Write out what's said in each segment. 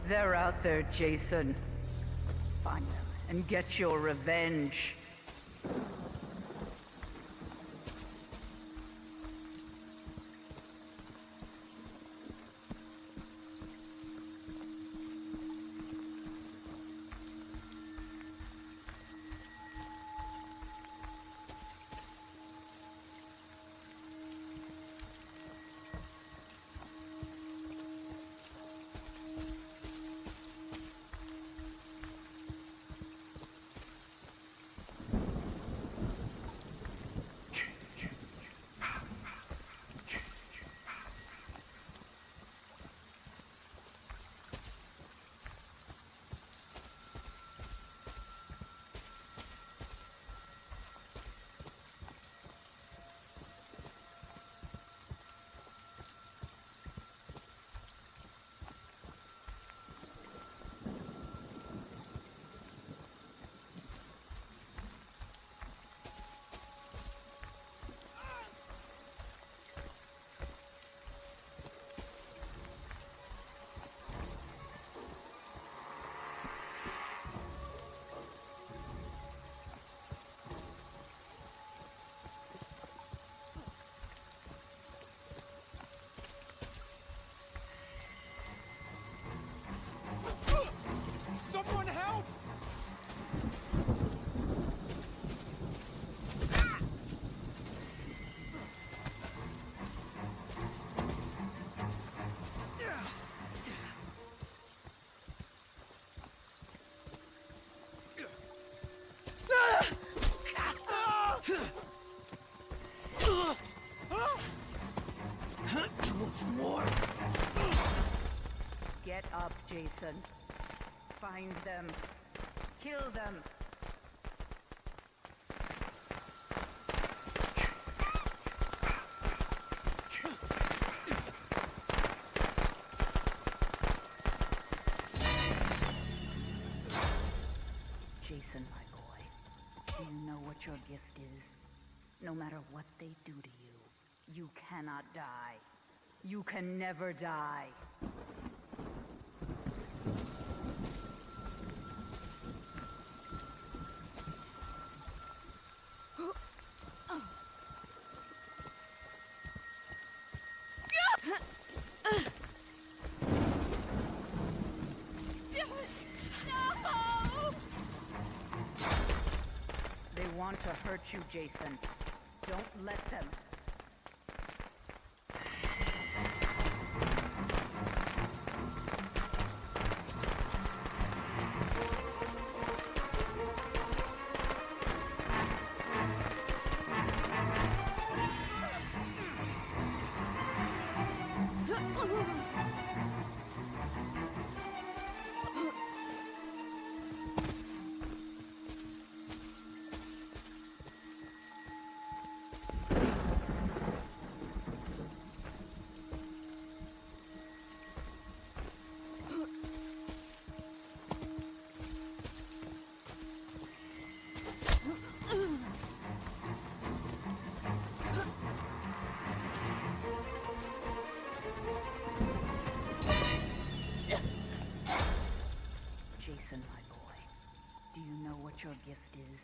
They're out there, Jason. Find them and get your revenge. Someone help! Get up, Jason. Find them. Kill them. Jason, my boy, do you know what your gift is? No matter what they do to you, you cannot die. You can never die. They want to hurt you, Jason. Don't let them. Jason, my boy, do you know what your gift is?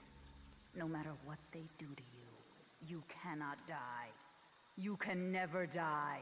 No matter what they do to you, you cannot die. You can never die.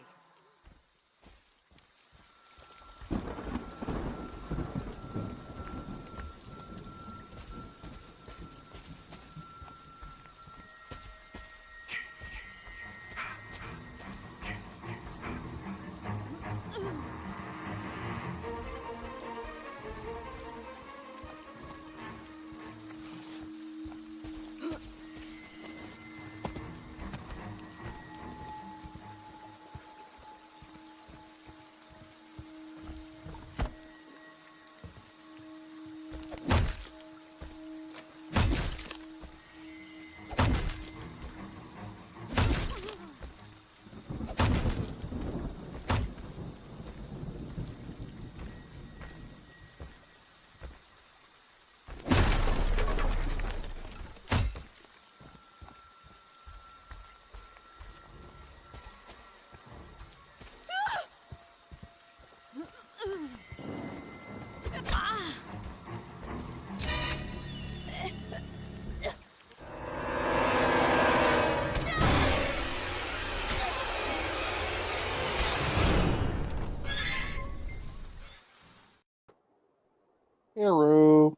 Hero.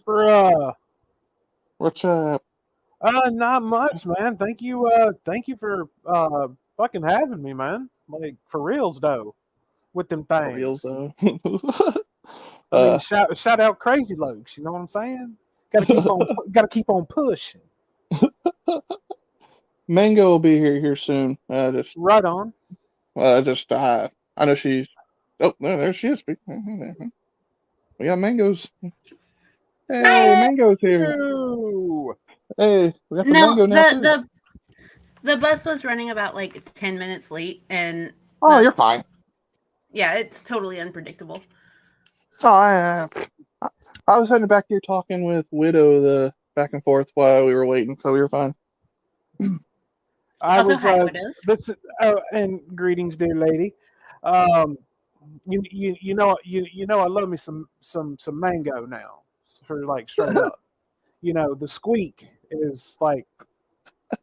Bruh. What's up? Not much, man. Thank you for fucking having me, man. Like for reals though, with them For real things. though. I mean, uh, shout out Crazy Lokes. You know what I'm saying? Got to keep on pushing. Mango will be here soon. Right on. I know she's. Oh, no, there she is. We got mangoes. Hey, Hi. mango's here. Ooh. Hey, we got the No, mango now too. the bus was running about like 10 minutes late, and Oh, you're that's fine. yeah, it's totally unpredictable. Oh, I was sitting back here talking with Widow the back and forth while we were waiting, so we were fine. I Also, was hi, widows. this and greetings, dear lady. Um, you know I love me some mango now for like straight up. You know the squeak is like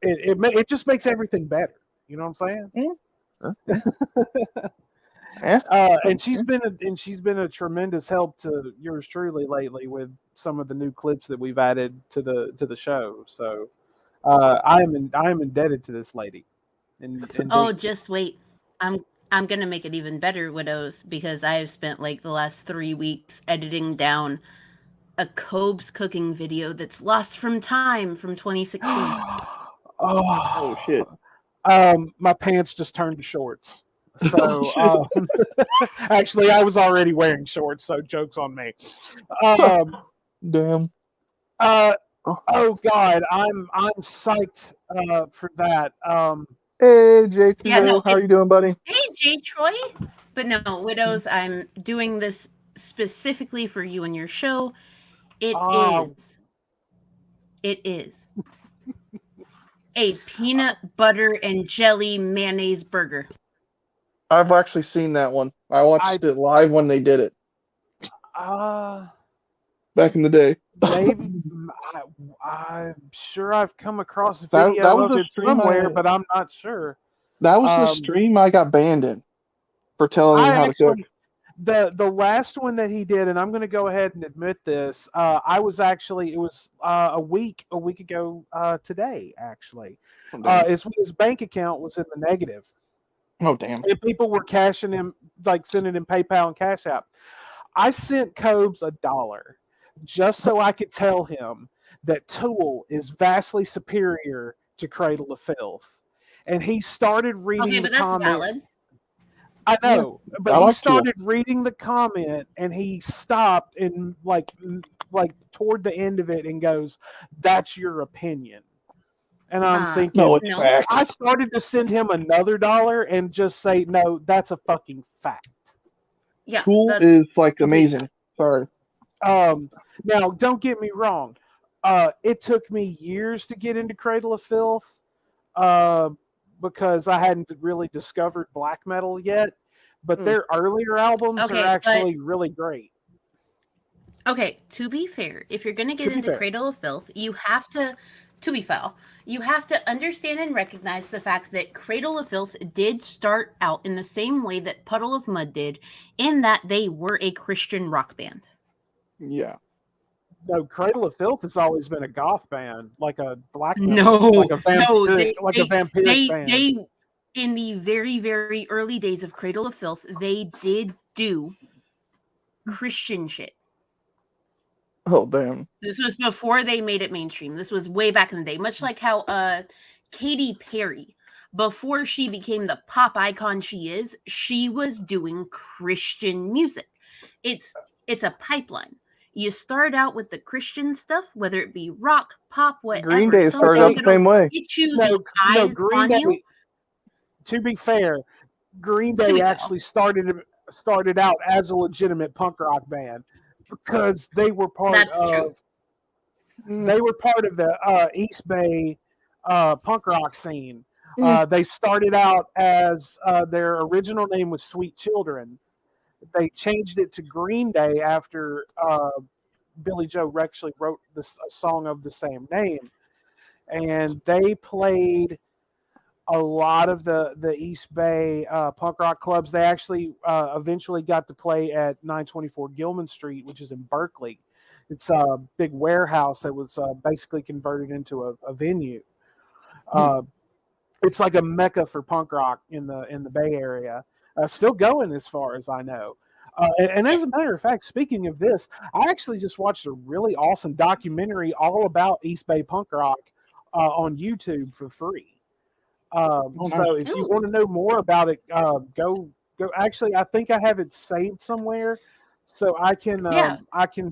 it just makes everything better. You know what I'm Okay. saying? Yeah. And she's been a tremendous help to yours truly lately with some of the new clips that we've added to the show. So I am indebted to this lady. Oh, Indeed. just wait. I'm gonna make it even better, widows, because I have spent like the last 3 weeks editing down a Cobes cooking video that's lost from time from 2016. Oh shit. Oh, my pants just turned to shorts. Oh So shit. actually, I was already wearing shorts, so jokes on me. Um, Damn. uh, Oh. oh God, I'm psyched for that. Hey, Yeah, no, J2O, how are you doing, buddy? hey, J. Troy. But no, widows, I'm doing this specifically for you and your show. It uh, is. It is a peanut butter and jelly mayonnaise burger. I've actually seen that one. I I watched it live when they did it uh back in the day. maybe I, I'm sure I've come across a That video was of a it stream somewhere, I but I'm not sure. that was the Um, stream I got banned in for telling him I how to cook. actually the last one that he did, and I'm going to go ahead and admit this. I was actually it was a week ago today actually. Oh damn. His bank account was in the negative, Oh damn. and people were cashing him like sending him PayPal and Cash App. I sent Cobes $1 just so I could tell him that Tool is vastly superior to Cradle of Filth, and he started Okay, reading the but that's comment. valid. I Yeah, know, but I he like Tool. started reading the comment and he stopped and like toward the end of it and goes, "That's your opinion." And I'm No, thinking, it's No. I facts. started to send him another $1 and just say, "No, that's a fucking fact." Yeah, Tool that's is like I mean, amazing. Sorry. now don't get me wrong. It took me years to get into Cradle of Filth, uh, because I hadn't really discovered black metal yet. But Mm. their earlier albums are okay, but actually really great. okay, to be fair, if you're going to To get be into fair, Cradle of Filth, to be foul, you have to understand and recognize the fact that Cradle of Filth did start out in the same way that Puddle of Mud did, in that they were a Christian rock band. Yeah. no, Cradle of Filth has always been a goth band, like a black metal, No, no, like a vampiric band. they, in the very, very early days of Cradle of Filth, they did do Christian shit. Oh damn. This was before they made it mainstream. This was way back in the day. Much like how Katy Perry, before she became the pop icon she is, she was doing Christian music. It's it's a pipeline. You start out with the Christian stuff, whether it be rock, pop, Green whatever, Day started out something Okay, the that'll same way. get you the no, eyes Green on you. Day. To be fair, Green To Day be fair. actually started out as a legitimate punk rock band because That's true. Mm, they were part of the East Bay punk rock scene. mm, They started out as their original name was Sweet Children. They changed it to Green Day after Billy Joe actually wrote a song of the same name, and they played a lot of the East Bay punk rock clubs. They actually eventually got to play at 924 Gilman Street, which is in Berkeley. It's a big warehouse that was basically converted into a venue. It's like a mecca for punk rock in the Bay Area. Still going as far as I know. And as a matter of fact, speaking of this, I actually just watched a really awesome documentary all about East Bay punk rock on YouTube for free. So if you want to know more about it, go. Actually, I think I have it saved somewhere, so I can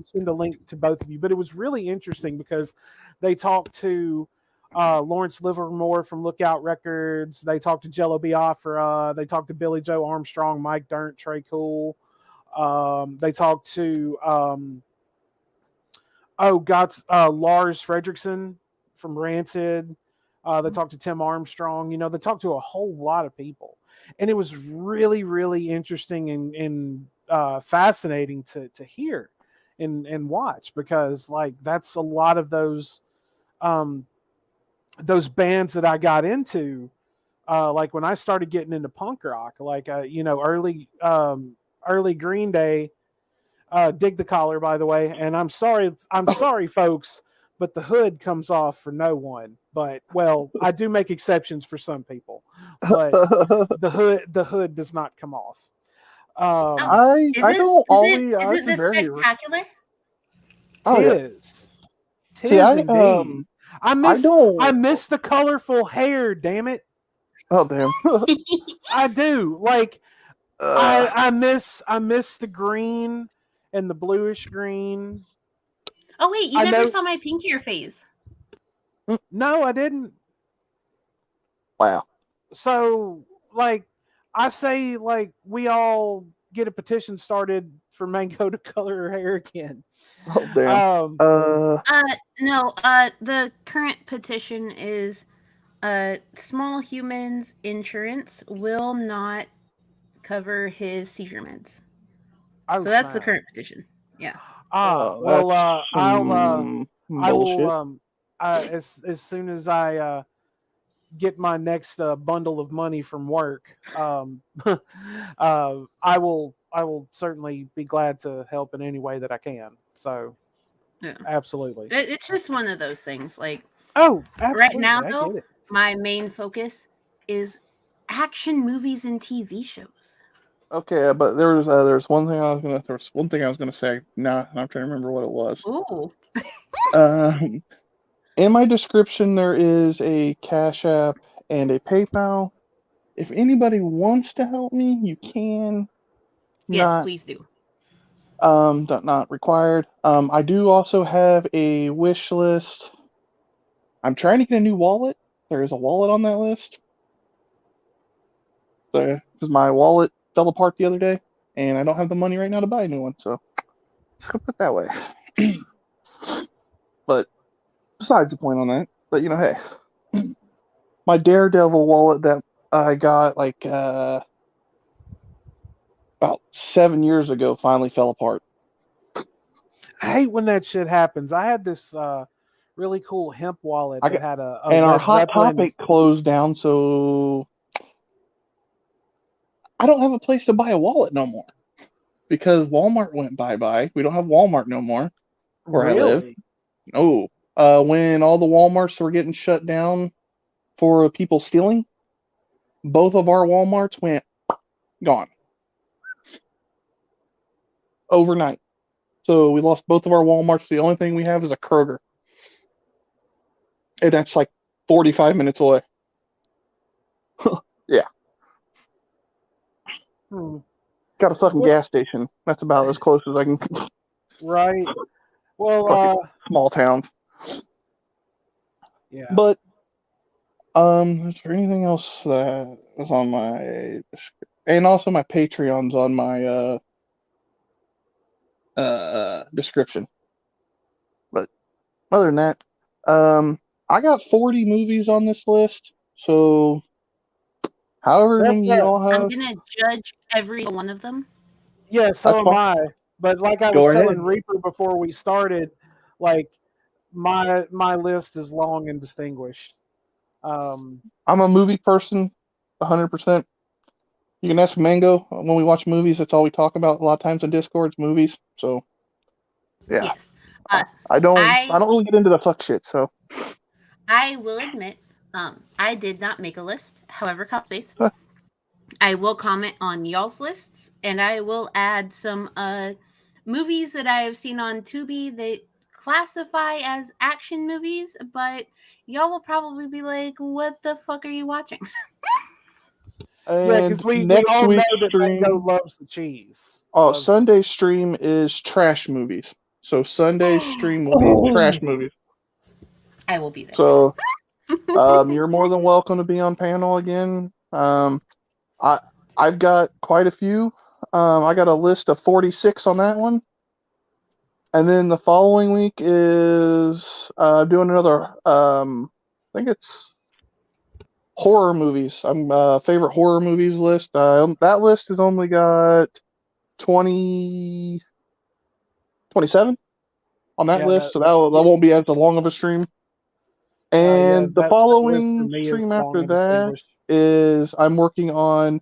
send a link to both of you. But it was really interesting because they talked to Lawrence Livermore from Lookout Records. They talked to Jello Biafra. They talked to Billy Joe Armstrong, Mike Dirnt, Trey Cool. They talked to Lars Fredrickson from Rancid. They talked to Tim Armstrong. They talked to a whole lot of people, and it was really, really interesting and fascinating to hear and watch, because like that's a lot of those bands that I got into. Like when I started getting into punk rock, like early Green Day. Dig the collar, by the way. And I'm sorry, folks, but the hood comes off for no one. But well, I do make exceptions for some people, but the hood does not come off. I don't always. Is it the spectacular? Tis indeed. I miss the colorful hair. Damn it! Oh damn! I do. Like I miss the green and the bluish green. Oh wait, you never saw my pinkier phase. No, I didn't. Wow. So, like, I say, like, we all get a petition started for Mango to color her hair again. Oh damn. No. The current petition is, small humans insurance will not cover his seizure meds. So that's the current petition. Yeah. I will. As soon as I get my next bundle of money from work, I will certainly be glad to help in any way that I can. So, yeah, absolutely. It's just one of those things. Like, absolutely. Right now, though, my main focus is action movies and TV shows. Okay, but there's one thing I was gonna say. Nah, I'm trying to remember what it was. Ooh. In my description, there is a Cash App and a PayPal. If anybody wants to help me, you can. Yes, please do. Not required. I do also have a wish list. I'm trying to get a new wallet. There is a wallet on that list. Because my wallet fell apart the other day, and I don't have the money right now to buy a new one. So let's go put it that way. But besides the point on that, but hey, my Daredevil wallet that I got like about 7 years ago finally fell apart. I hate when that shit happens. I had this really cool hemp wallet that had a and our Hot Topic closed down, so I don't have a place to buy a wallet no more because Walmart went bye-bye. We don't have Walmart no more where I live. No. When all the Walmarts were getting shut down for people stealing, both of our Walmarts went gone overnight. So we lost both of our Walmarts. The only thing we have is a Kroger. And that's like 45 minutes away. Yeah. Got a fucking gas station. That's about as close as I can. Right. Well, small town. Yeah. But is there anything else that was on my, and also my Patreon's on my description. But other than that, I got 40 movies on this list. So however many you all have, I'm gonna judge every one of them. Yeah, so am I. But like I was telling Reaper before we started, like my list is long and distinguished. Um, I'm a movie person, 100%. You can ask Mango when we watch movies. That's all we talk about a lot of times in Discords, movies. So yeah, Yes. Uh, I don't I really get into the fuck shit. So I will admit, I did not make a list. However, space. I will comment on y'all's lists, and I will add some movies that I have seen on Tubi that classify as action movies, but y'all will probably be like, "What the fuck are you watching?" yeah, because and we next all know week's that Mango stream, loves the cheese. oh, Loves the... Sunday stream is trash movies. So Sunday's stream will be trash movies. I will be there. So you're more than welcome to be on panel again. I I've got quite a few. I got a list of 46 on that one. And then the following week is doing another. I think it's horror movies. I'm favorite horror movies list. That list has only got 20, 27 on that Yeah, list, so that won't be as long of a stream. yeah, And the that list for following me is stream long after and that distinguished. is I'm working on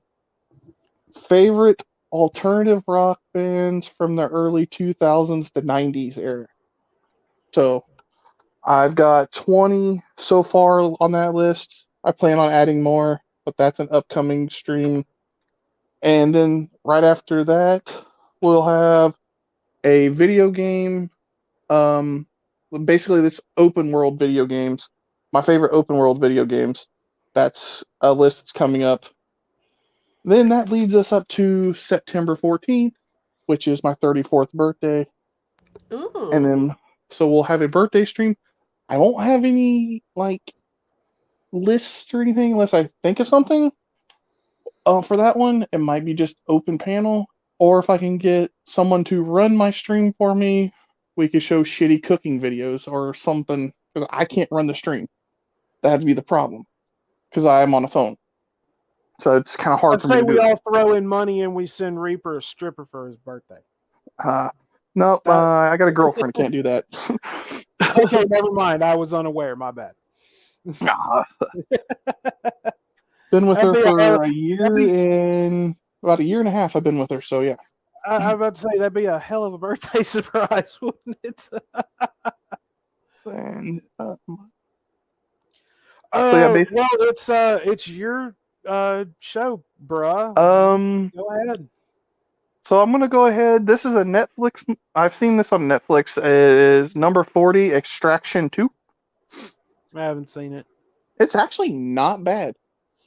favorite alternative rock bands from the early 2000s to 90s era. So I've got 20 so far on that list. I plan on adding more, but that's an upcoming stream. And then right after that, we'll have a video game. Basically, it's open world video games. My favorite open world video games. That's a list that's coming up. Then that leads us up to September 14th, which is my 34th birthday. And Ooh. then, so we'll have a birthday stream. I won't have any, like, lists or anything unless I think of something. For that one, it might be just open panel. Or if I can get someone to run my stream for me, we could show shitty cooking videos or something. Because I can't run the stream. That'd be the problem. Because I am on a phone. So it's kind of hard Let's for me say to do we it. all throw in money and we send Reaper a stripper for his birthday. Nope, That... I got a girlfriend. Can't do that. Okay, never mind. I was unaware. My bad. Nah. Been with her for a year and about a year and a half. I've been with her, so yeah. I was about to say that'd be a hell of a birthday surprise, wouldn't it? And, well, it's your show, bruh. Go ahead. So I'm gonna go ahead. This is a Netflix. I've seen this on Netflix. It is number 40, Extraction 2. I haven't seen it. It's actually not bad.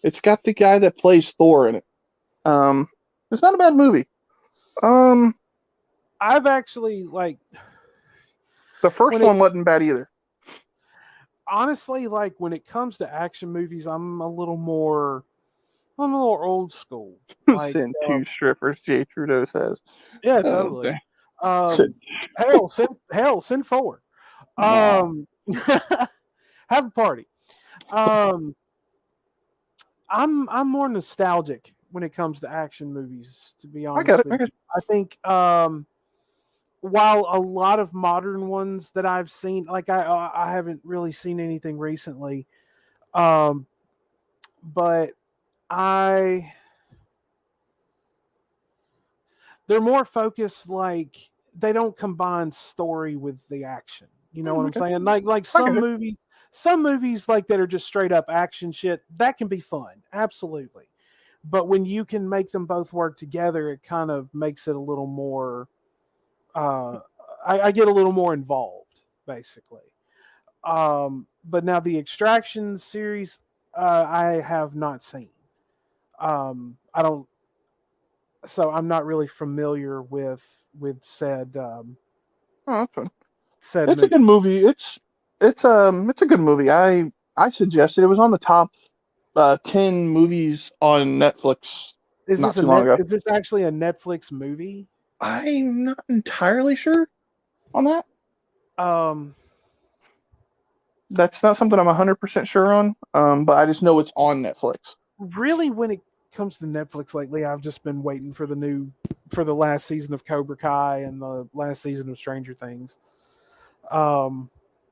It's got the guy that plays Thor in it. It's not a bad movie. I've actually the first one wasn't bad either. Honestly, like when it comes to action movies, I'm a little more old school. Like, Send 2 strippers, Jay Trudeau says. Yeah, totally. Send 4. Have a party. I'm more nostalgic when it comes to action movies, to be honest. I think while a lot of modern ones that I've seen, like I haven't really seen anything recently, but they're more focused, like they don't combine story with the action. You know what I'm saying? Like some movies like that are just straight up action shit, that can be fun, absolutely. But when you can make them both work together, it kind of makes it a little more I get a little more involved, basically. But now the Extraction series, I have not seen. I don't, so I'm not really familiar with said. That's fun. Said it's movie. A good movie. It's a good movie. I suggested it was on the top 10 movies on Netflix. Is this actually a Netflix movie? I'm not entirely sure on that. That's not something I'm 100% sure on. But I just know it's on Netflix. Really, when it comes to Netflix lately, I've just been waiting for the last season of Cobra Kai and the last season of Stranger Things. Haven't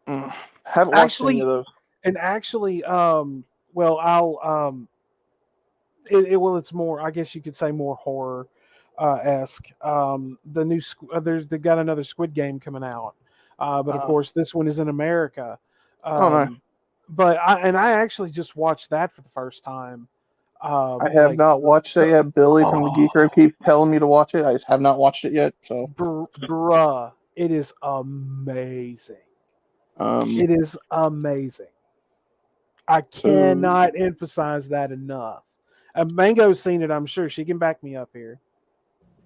watched any of those. And actually, well, it's more. I guess you could say more horror esque. The new they've got another Squid Game coming out, but of course this one is in America. No. But I actually just watched that for the first time. I have not watched it yet. Billy from the Geek Room keeps telling me to watch it. I just have not watched it yet. So, bruh, it is amazing. It is amazing. I cannot emphasize that enough. Mango's seen it. I'm sure she can back me up here.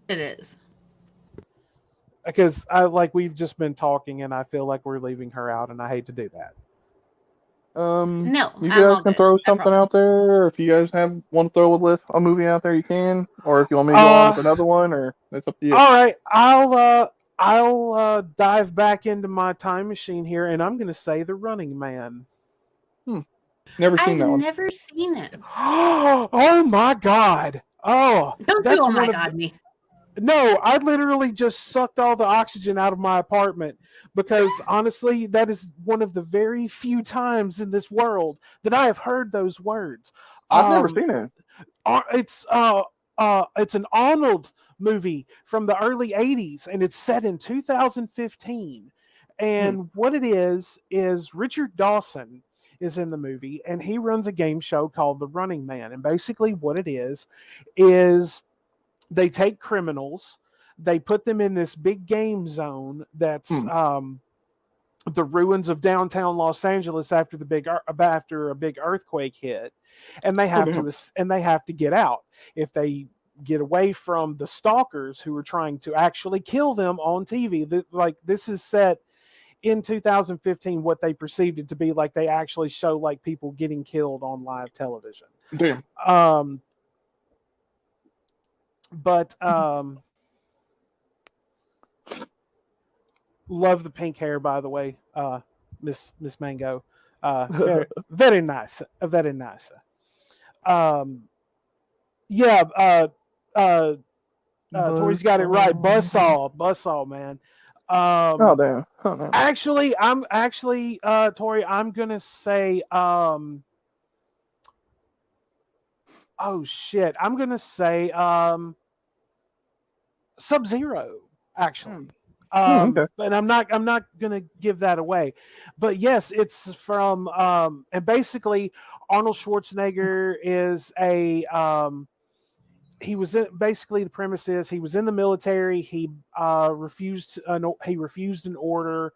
It is. Because we've just been talking, and I feel like we're leaving her out, and I hate to do that. No, you guys can throw something out there. Or if you guys want to throw a movie out there, you can. Or if you want me to go on with another one, or it's up to you. All right, I'll dive back into my time machine here, and I'm going to say The Running Man. Never seen that one. I've never seen it. Oh my God! Oh, don't do oh my God me. No, I literally just sucked all the oxygen out of my apartment because honestly, that is one of the very few times in this world that I have heard those words. I've never seen it. It's an Arnold movie from the early 80s, and it's set in 2015. And what it is Richard Dawson is in the movie, and he runs a game show called The Running Man. And basically what it is they take criminals, they put them in this big game zone that's the ruins of downtown Los Angeles after a big earthquake hit, and they have to get out. If they get away from the stalkers who are trying to actually kill them on TV, this is set in 2015. What they perceived it to be, like they actually show like people getting killed on live television. Damn. But love the pink hair, by the way, Miss Mango. Very, very nice. Very nice. Tori's got it right. Buzzsaw, man. Oh damn. Actually, Tori, I'm gonna say oh shit. I'm gonna say Sub-Zero, actually. Okay. And I'm not gonna give that away. But yes, it's from and basically Arnold Schwarzenegger is basically the premise is he was in the military, he refused an order.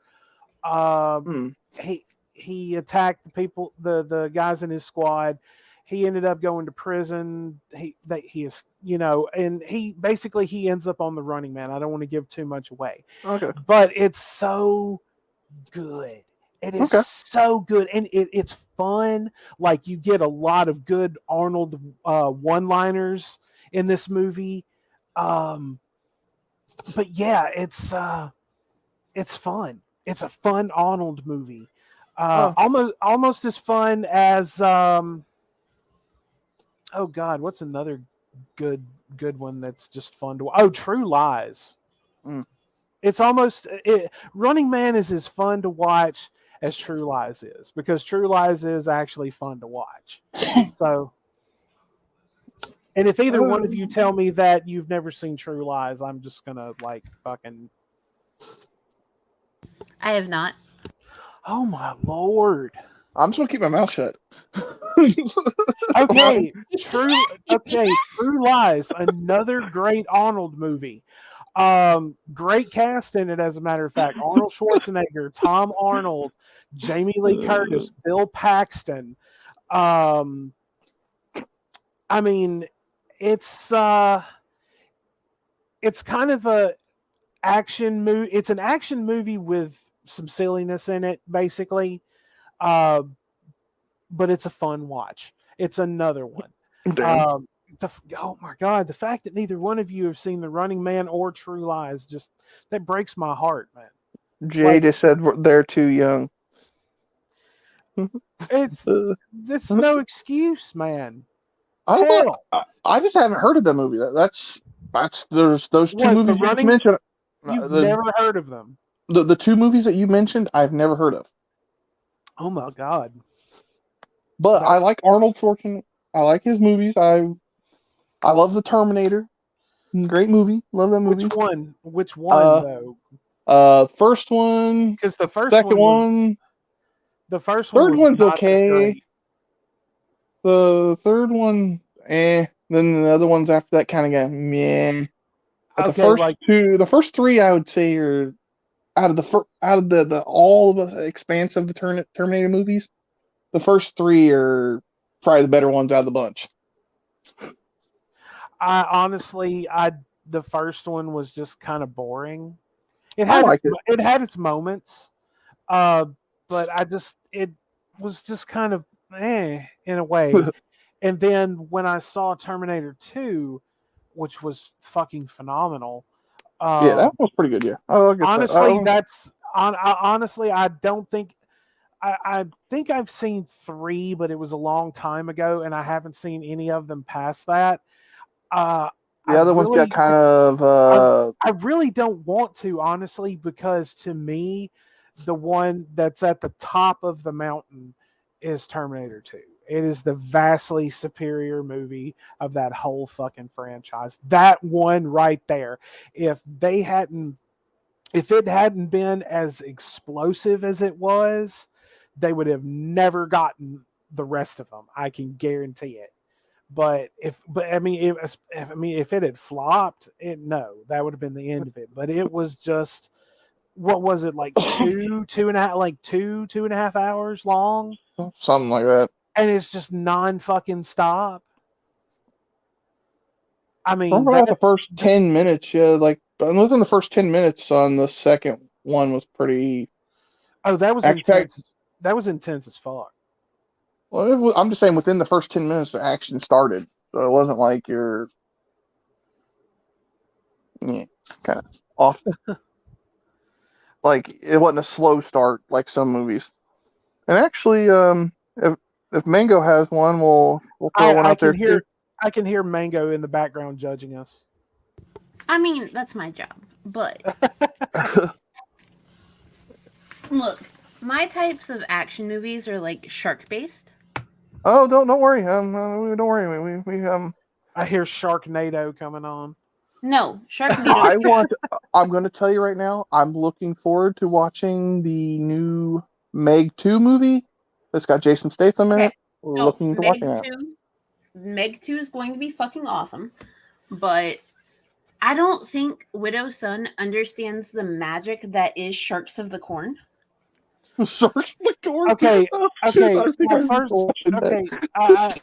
He attacked the people, the guys in his squad. He ended up going to prison. He is, and he ends up on The Running Man. I don't want to give too much away. Okay. But it's so good. It is so good, and it's fun. Like you get a lot of good Arnold one-liners in this movie. But yeah, it's fun. It's a fun Arnold movie. Almost as fun as oh God, what's another good one that's just fun to watch? Oh, True Lies. It's Running Man is as fun to watch as True Lies is, because True Lies is actually fun to watch. So, and if either one of you tell me that you've never seen True Lies, I'm just gonna fucking. I have not. Oh my Lord. I'm just gonna keep my mouth shut. Okay, True Lies, another great Arnold movie. Great cast in it, as a matter of fact. Arnold Schwarzenegger, Tom Arnold, Jamie Lee Curtis, Bill Paxton. I mean, it's kind of a action movie. It's an action movie with some silliness in it, basically. But it's a fun watch. It's another one. Oh my God, the fact that neither one of you have seen The Running Man or True Lies, that breaks my heart, man. Jay just said they're too young. It's no excuse, man. I just haven't heard of that movie. There's those two movies you mentioned. You've never heard of them. The two movies that you mentioned, I've never heard of. Oh my God. But I That's like Arnold Schwarzenegger. I like his movies. I love the Terminator. Great movie. Love that which movie. one? Which one Uh, though? First one, Because second one, the first one third was one's not that okay. great. The third one, eh. Then the other ones after that kind of got meh. But Okay, like the first three, I would say are out of the all of the expanse of the Terminator movies. The first three are probably the better ones out of the bunch. I the first one was just kind of boring. I like it. It had its moments, uh, but it was just kind of in a way. And then when I saw Terminator 2, which was fucking phenomenal, Yeah, that um, was pretty good. Yeah, I like it. honestly, honestly, I don't think I think I've seen 3, but it was a long time ago, and I haven't seen any of them past that. Uh, I The other ones got really, kind of I really don't want to, honestly, because to me, the one that's at the top of the mountain is Terminator 2. It is the vastly superior movie of that whole fucking franchise. That one right there. If they hadn't, if it hadn't been as explosive as it was, they would have never gotten the rest of them. I can guarantee it. But I mean, if it had flopped, that would have been the end of it. But it was just, what was it, like two and a half, like 2.5 hours long, something like that. and it's just non fucking stop. I mean, Remember about the first 10 minutes, yeah, like within the first 10 minutes on the second one was pretty. oh, that was intense. That was intense as fuck. Well, I'm just saying within the first 10 minutes the action started, so it wasn't like you're kind of off. Like it wasn't a slow start like some movies. And actually, if Mango has one, we'll throw one I out can there too. I can hear Mango in the background judging us. I mean, that's my job. But look, my types of action movies are like shark based. Oh, don't worry. Don't worry. We I hear Sharknado coming on. No, Sharknado. I'm going to tell you right now. I'm looking forward to watching the new Meg 2 movie that's got Jason Statham in it. We're looking to watching that. Meg 2 is going to be fucking awesome, but I don't think Widow's Son understands the magic that is Sharks of the Corn. Sharks of the Corn. Okay. Oh, Okay. I think Well, I'm first, watching okay. that.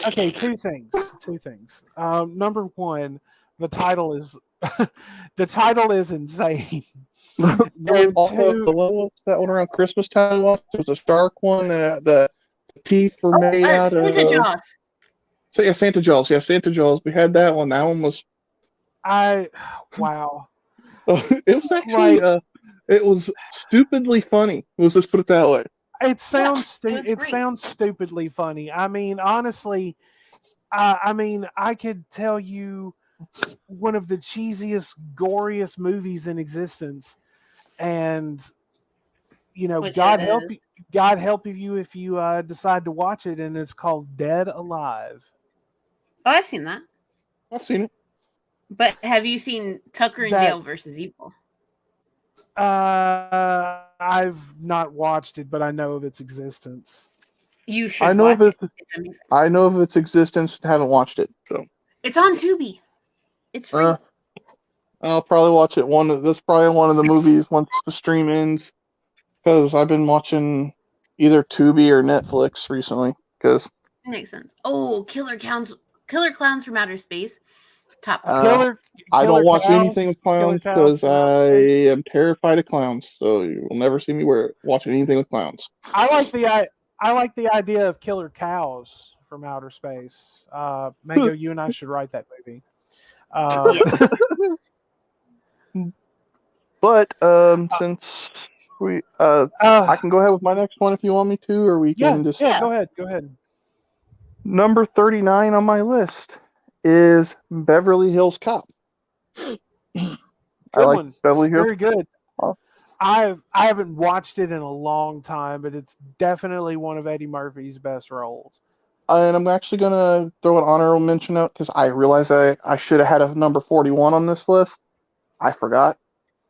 Okay. Two things. Number one, the title is insane. And two, What's that one around Christmas time? It was a shark one. The teeth were made out Santa of. Jaws. So yeah, Santa Jaws. Yeah, Santa Jaws. We had that one. That one was. wow. It was actually it was stupidly funny. Let's just put it that way. It sounds it sounds stupidly funny. I mean, honestly, I could tell you one of the cheesiest, goriest movies in existence, and God help you if you decide to watch it, and it's called Dead Alive. Oh, I've seen that. I've seen it. But have you seen Tucker and Dale versus Evil? I've not watched it, but I know of its existence. You should watch it. It's amazing. I know of its existence. Haven't watched it, so it's on Tubi. It's free. I'll probably watch it. That's probably one of the movies once the stream ends, because I've been watching either Tubi or Netflix recently. Because makes sense. Oh, Killer Clowns from Outer Space. Top. I don't watch anything with clowns because I am terrified of clowns. So you will never see me watching anything with clowns. I like the idea of Killer Cows from Outer Space. Mango, you and I should write that movie. But since we I can go ahead with my next one if you want me to, or we can just go ahead. Number 39 on my list is Beverly Hills Cop. I like Beverly Hills. Very good. I haven't watched it in a long time, but it's definitely one of Eddie Murphy's best roles. And I'm actually gonna throw an honorable mention out because I realized I should have had a number 41 on this list. I forgot.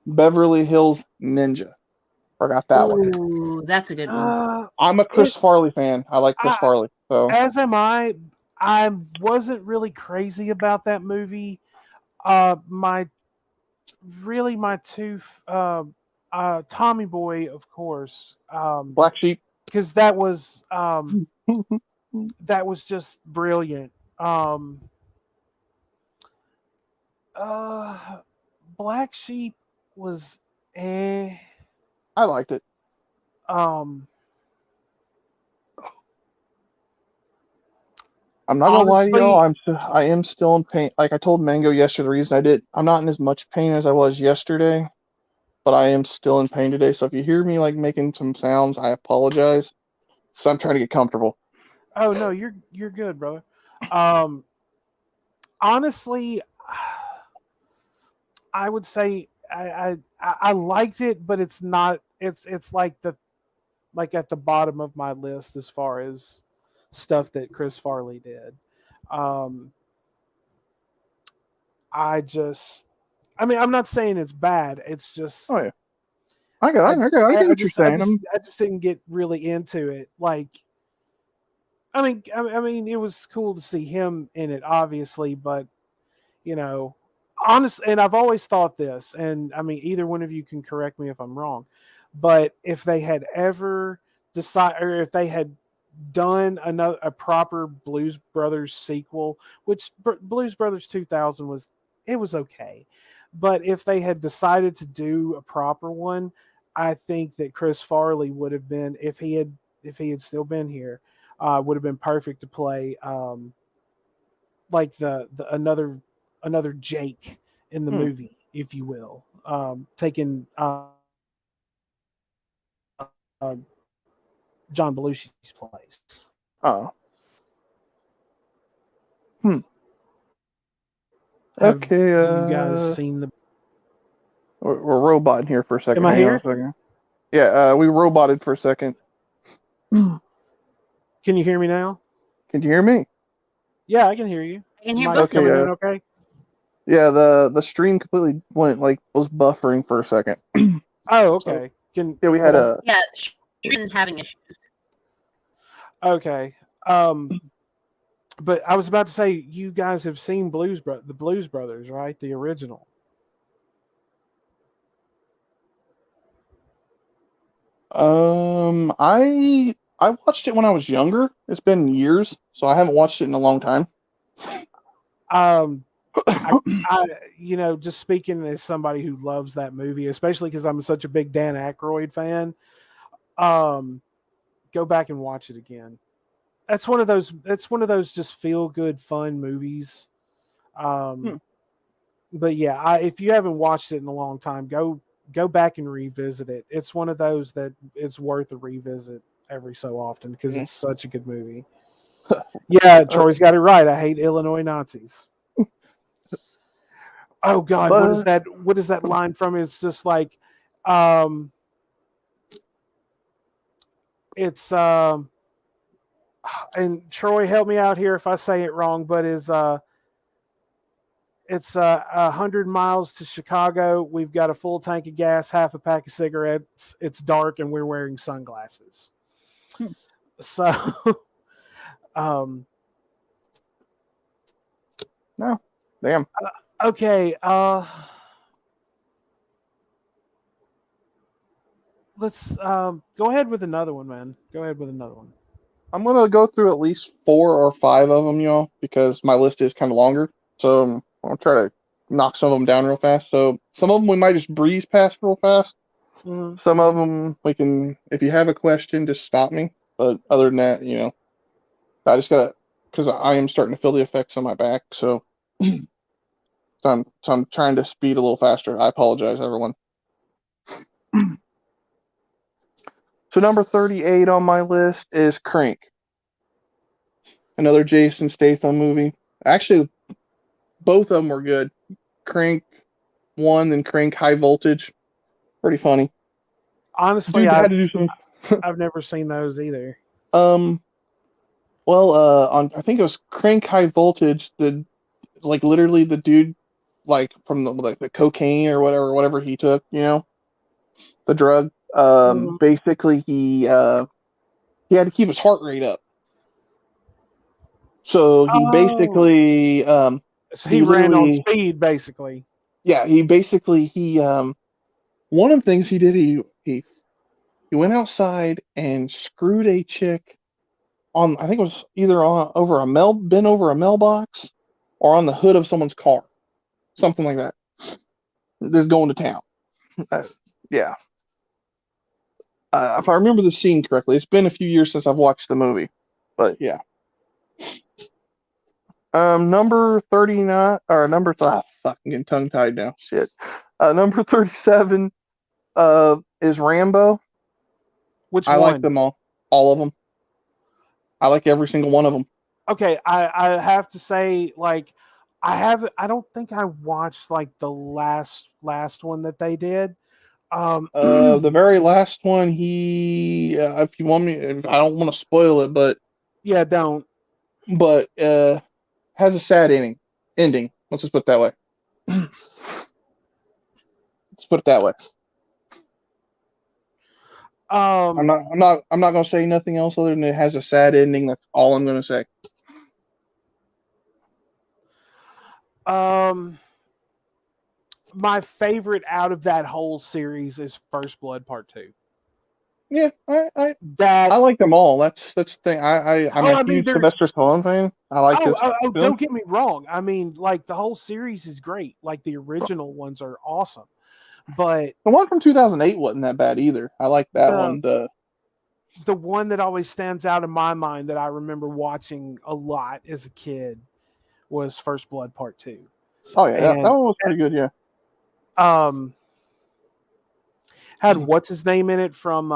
Beverly Hills Ninja. Forgot that one. Ooh, that's a good one. I'm a Chris Farley fan. I like Chris Farley. So as am I. I wasn't really crazy about that movie. My two Tommy Boy, of course. Black Sheep. Because that was just brilliant. Black Sheep was I liked it. I'm not gonna lie to y'all. I am still in pain. Like I told Mango yesterday, the reason I'm not in as much pain as I was yesterday, but I am still in pain today. So if you hear me like making some sounds, I apologize. So I'm trying to get comfortable. Oh no, you're good, brother. Honestly, I would say I liked it, but it's not. It's like at the bottom of my list as far as stuff that Chris Farley did. I'm not saying it's bad. It's just. Oh yeah, I get what you're saying. I just didn't get really into it. Like, I mean, it was cool to see him in it, obviously, but honest. And I've always thought this, and I mean, either one of you can correct me if I'm wrong, but if they had ever decided, or if they had done a proper Blues Brothers sequel, which Blues Brothers 2000 was okay, but if they had decided to do a proper one, I think that Chris Farley would have been, if he had still been here, would have been perfect to play like the another Jake in the movie, if you will, taking John Belushi's place. Oh. Have okay. you guys seen the? We're roboting here for a second. Am I Hang here? on a second. Yeah, we roboted for a second. Can you hear me now? Can you hear me? Yeah, I can hear you. I can hear both. both. Okay. Yeah, the stream completely was buffering for a second. Oh, okay. We had a stream having issues. Okay. But I was about to say, you guys have seen the Blues Brothers, right? The original. I watched it when I was younger. It's been years, so I haven't watched it in a long time. Just speaking as somebody who loves that movie, especially because I'm such a big Dan Aykroyd fan, go back and watch it again. That's one of those just feel good, fun movies. But yeah, if you haven't watched it in a long time, go back and revisit it. It's one of those that it's worth a revisit every so often because it's such a good movie. Yeah, Troy's got it right. I hate Illinois Nazis. Oh God, what is that line from? It's just like, it's and Troy, help me out here if I say it wrong, but it's 100 miles to Chicago. We've got a full tank of gas, half a pack of cigarettes. It's dark and we're wearing sunglasses. So, no, damn. Okay. Let's go ahead with another one, man. Go ahead with another one. I'm gonna go through at least 4 or 5 of them, y'all, because my list is kind of longer. So I'll try to knock some of them down real fast. So some of them we might just breeze past real fast. Mm-hmm. Some of them we can, if you have a question, just stop me. But other than that, I just gotta, because I am starting to feel the effects on my back. So, I'm trying to speed a little faster. I apologize, everyone. So number 38 on my list is Crank. Another Jason Statham movie. Actually, both of them were good. Crank 1 and Crank High Voltage. Pretty funny. Honestly, Dude had to do some. I've never seen those either. Well, on I think it was Crank High Voltage. Literally the dude, like from the cocaine or whatever he took, the drug. Mhm. Basically he had to keep his heart rate up. So he Oh, basically so he he ran on literally speed, basically. yeah he one of the things he did he went outside and screwed a chick on, I think it was either on over a bent over a mailbox or on the hood of someone's car, something like that. Just going to town. Uh, yeah. If I remember the scene correctly, it's been a few years since I've watched the movie, but yeah. Number 39 or fuck, I'm getting tongue tied now. Shit. Number 37 is Rambo. Which I like one? them all of them. I like every single one of them. Okay, I have to say, like, I don't think I watched like the last one that they did. The very last one, if you want me, I don't want to spoil it, Yeah, don't. but has a sad ending. Let's just put it that way. Let's put it that way. Um, I'm not gonna say nothing else other than it has a sad ending. That's all I'm gonna say. um, my favorite out of that whole series is First Blood Part 2. Yeah, I That like them all. That's the thing. I'm oh, a I mean, huge there's Sylvester Stallone fan. I like his film. don't get me wrong. I mean, like the whole series is great. Like the original ones are awesome, but The one from 2008 wasn't that bad either. I like that the one. the one that always stands out in my mind that I remember watching a lot as a kid was First Blood Part 2. Oh yeah, that And one was pretty good. Yeah. um had what's his name in it from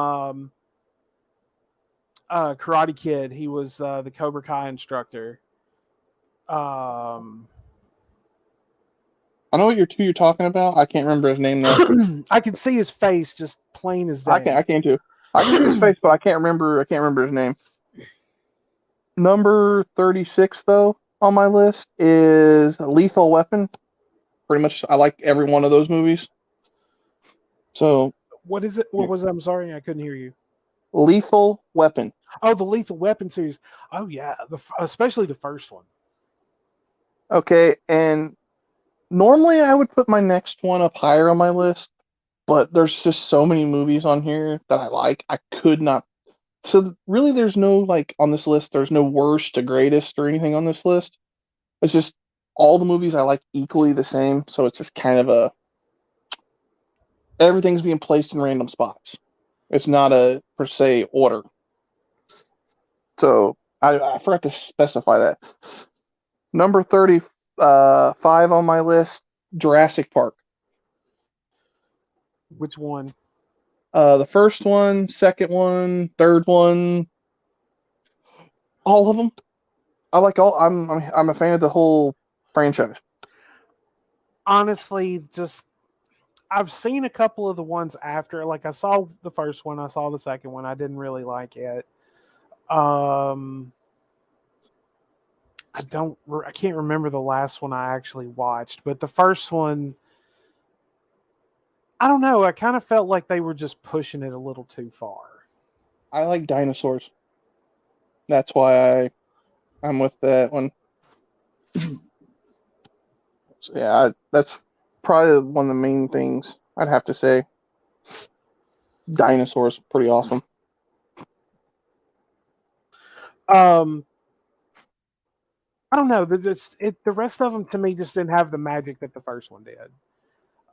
Karate Kid. He was the Cobra Kai instructor. I know what you're talking about. I can't remember his name though. I can see his face just plain as day. I can too. I can see his face, but I can't remember his name. Number 36 though on my list is Lethal Weapon. Pretty much I like every one of those movies. So What is it? What was it? I'm sorry, I couldn't hear you. Lethal Weapon. Oh, the Lethal Weapon series. Oh yeah, especially the first one. Okay, and normally I would put my next one up higher on my list, but there's just so many movies on here that I like. I could not. So really, there's no like on this list. There's no worst to greatest or anything on this list. It's just all the movies I like equally the same. So it's just kind of everything's being placed in random spots. It's not a per se order. So I forgot to specify that. Number 35 on my list, Jurassic Park. Which one? The first one, second one, third one, all of them. I like all. I'm a fan of the whole franchise. Honestly, just I've seen a couple of the ones after. Like I saw the first one, I saw the second one. I didn't really like it. I can't remember the last one I actually watched, but the first one, I don't know. I kind of felt like they were just pushing it a little too far. I like dinosaurs. That's why I'm with that one. So yeah, that's probably one of the main things I'd have to say. Dinosaurs, pretty awesome. Um, I don't know. The rest of them to me just didn't have the magic that the first one did.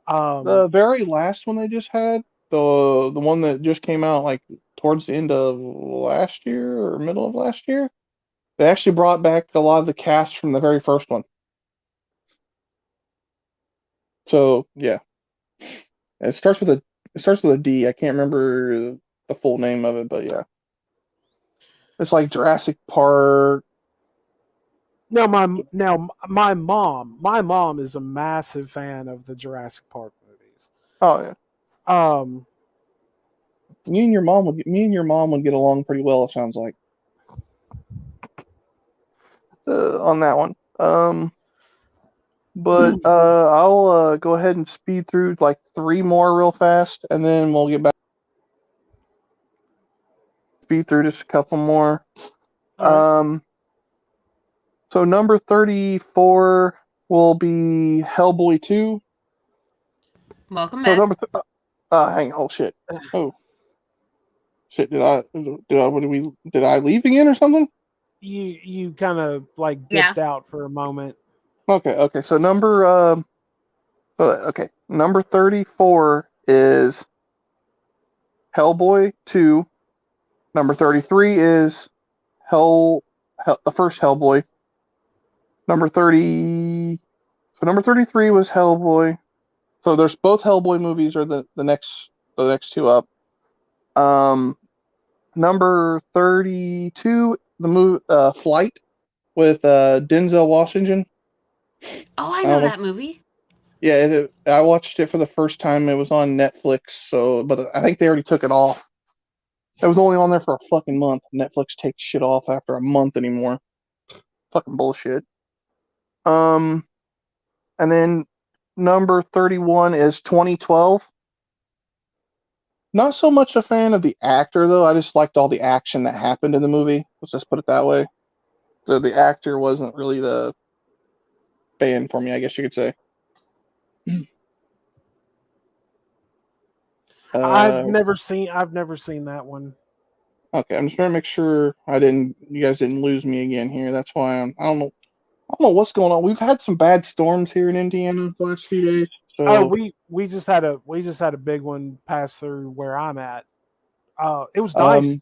The very last one they just had, the one that just came out like towards the end of last year or middle of last year, they actually brought back a lot of the cast from the very first one. So yeah, it starts with a D. I can't remember the full name of it, but yeah, it's like Jurassic Park. My mom is a massive fan of the Jurassic Park movies. Oh yeah, Um, Me and your mom would get along pretty well. It sounds like on that one. But I'll go ahead and speed through like 3 more real fast, and then we'll get back. Speed through just a couple more. Right. So number 34 will be Hellboy 2. Welcome So back. hang on. Oh shit. Oh shit. Did I leave again or something? You kind of like dipped out for a moment. Okay. So number 34 is Hellboy 2. Number 33 is the first Hellboy. Number 33 was Hellboy. So there's both Hellboy movies are the next 2 up. Number 32, the movie Flight with Denzel Washington. Oh, I know that movie. Yeah, I watched it for the first time. It was on Netflix, but I think they already took it off. It was only on there for a fucking month. Netflix takes shit off after a month anymore. Fucking bullshit. And then number 31 is 2012. Not so much a fan of the actor though. I just liked all the action that happened in the movie. Let's just put it that way. So the actor wasn't really the fan for me, I guess you could say. I've never seen that one. Okay, I'm just trying to make sure you guys didn't lose me again here. That's why I don't know what's going on. We've had some bad storms here in Indiana the last few days. So we just had a big one pass through where I'm at. It was nice.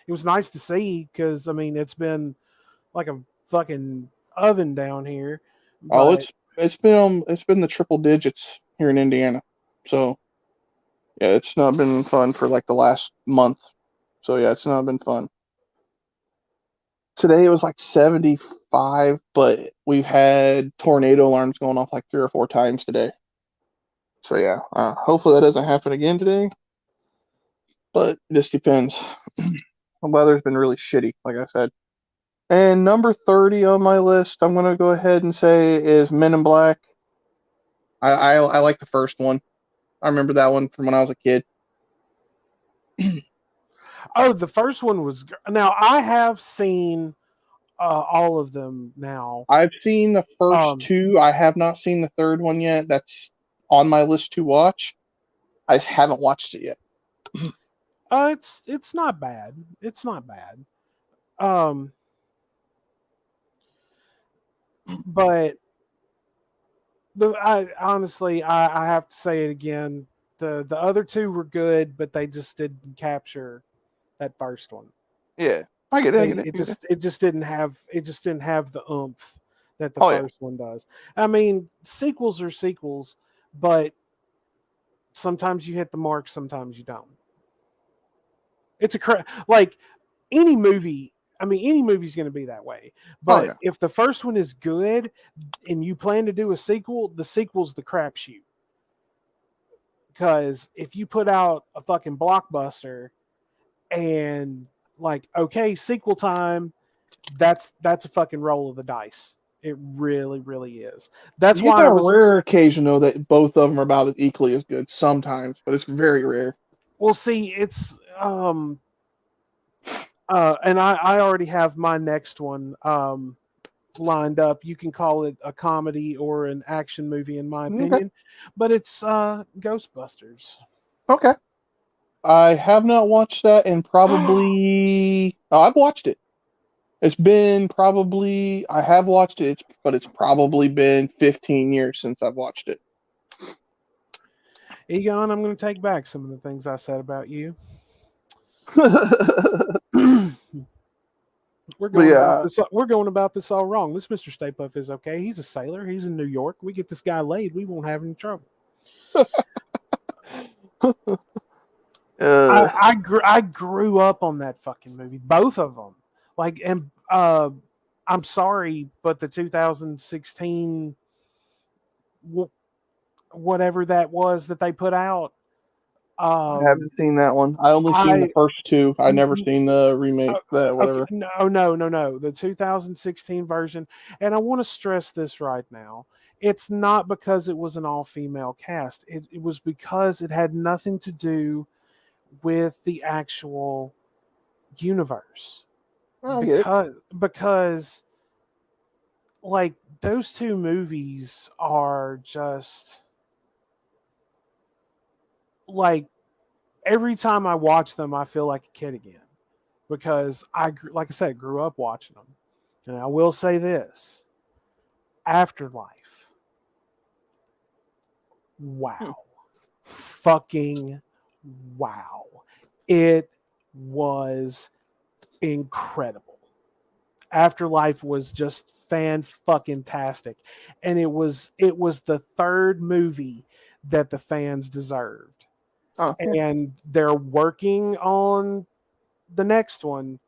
It was nice to see because I mean it's been like a fucking oven down here. But it's been the triple digits here in Indiana. So yeah, it's not been fun for like the last month. So yeah, it's not been fun. Today it was like 75, but we've had tornado alarms going off like 3 or 4 times today. So yeah, hopefully that doesn't happen again today. But it just depends. The weather's been really shitty, like I said. And number 30 on my list, I'm gonna go ahead and say is Men in Black. I like the first one. I remember that one from when I was a kid. Oh, the first one was. Now I have seen all of them. Now I've seen the first 2. I have not seen the third one yet. That's on my list to watch. I just haven't watched it yet. It's not bad. It's not bad. But I honestly I have to say it again. The other 2 were good, but they just didn't capture that first one. Yeah, I get it. It just didn't have the oomph that the first one does. I mean, sequels are sequels, but sometimes you hit the mark, sometimes you don't. It's like any movie. I mean, any movie's going to be that way. But if the first one is good and you plan to do a sequel, the sequel's the crapshoot. Because if you put out a fucking blockbuster and like, okay, sequel time, that's a fucking roll of the dice. It really, really is. That's why a rare occasion though that both of them are about as equally as good sometimes, but it's very rare. Well, see, it's and I already have my next one lined up. You can call it a comedy or an action movie, in my opinion, but it's Ghostbusters. Okay. I have not watched that, and probably I've watched it. It's been probably I have watched it, but it's probably been 15 years since I've watched it. Egon, I'm going to take back some of the things I said about you. We're going about this all wrong. This Mr. Stay Puft is okay. He's a sailor. He's in New York. We get this guy laid, we won't have any trouble. I grew up on that fucking movie, both of them. Like, and I'm sorry, but the 2016 whatever that was that they put out, I haven't seen that one. I only seen the first two. I never seen the remake. Whatever. Okay, no. The 2016 version, and I want to stress this right now. It's not because it was an all-female cast. It was because it had nothing to do with the actual universe. I get it. Because like those two movies are just like every time I watch them, I feel like a kid again because like I said, grew up watching them. And I will say this: Afterlife, wow, fucking wow, it was incredible. Afterlife was just fan fucking tastic, and it was the third movie that the fans deserved. And they're working on the next one.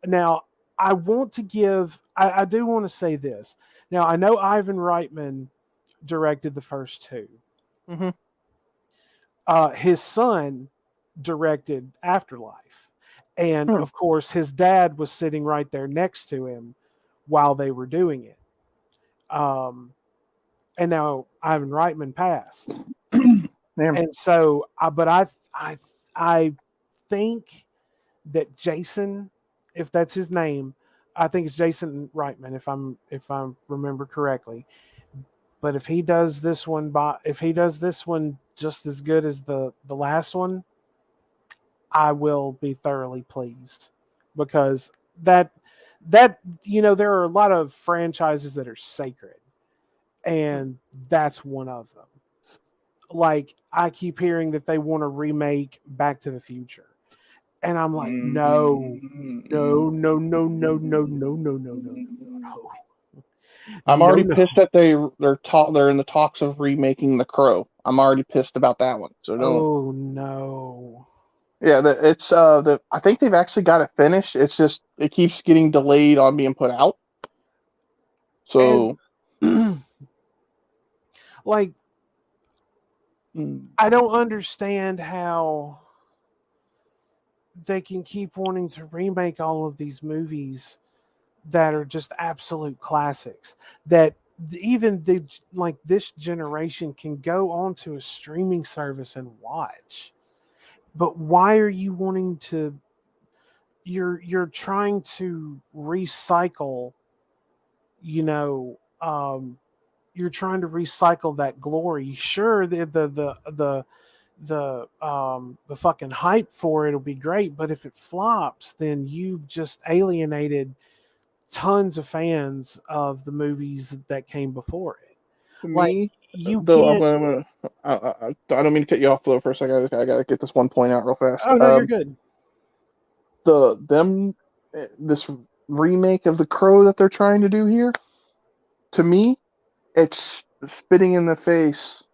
Now, I do want to say this. Now, I know Ivan Reitman directed the first two. Mm-hmm. His son directed Afterlife. And of course, his dad was sitting right there next to him while they were doing it. And now Ivan Reitman passed. And so, but I think that Jason, if that's his name, I think it's Jason Reitman, if I remember correctly. But if he does this one just as good as the last one, I will be thoroughly pleased, because that there are a lot of franchises that are sacred, and that's one of them. Like, I keep hearing that they want to remake Back to the Future. And I'm like, no. I'm already pissed that they're in the talks of remaking The Crow. I'm already pissed about that one. So don't. Oh no. Yeah, I think they've actually got it finished. It's just it keeps getting delayed on being put out. So, like, I don't understand how they can keep wanting to remake all of these movies that are just absolute classics that even this generation can go onto a streaming service and watch. But why are you wanting to? You're trying to recycle. You're trying to recycle that glory. Sure, the fucking hype for it'll be great, but if it flops, then you've just alienated tons of fans of the movies that came before it. to Like, me, you though, can't. I don't mean to cut you off though for a second. I gotta get this one point out real fast. Oh no, you're good. This remake of The Crow that they're trying to do here, to me, it's spitting in the face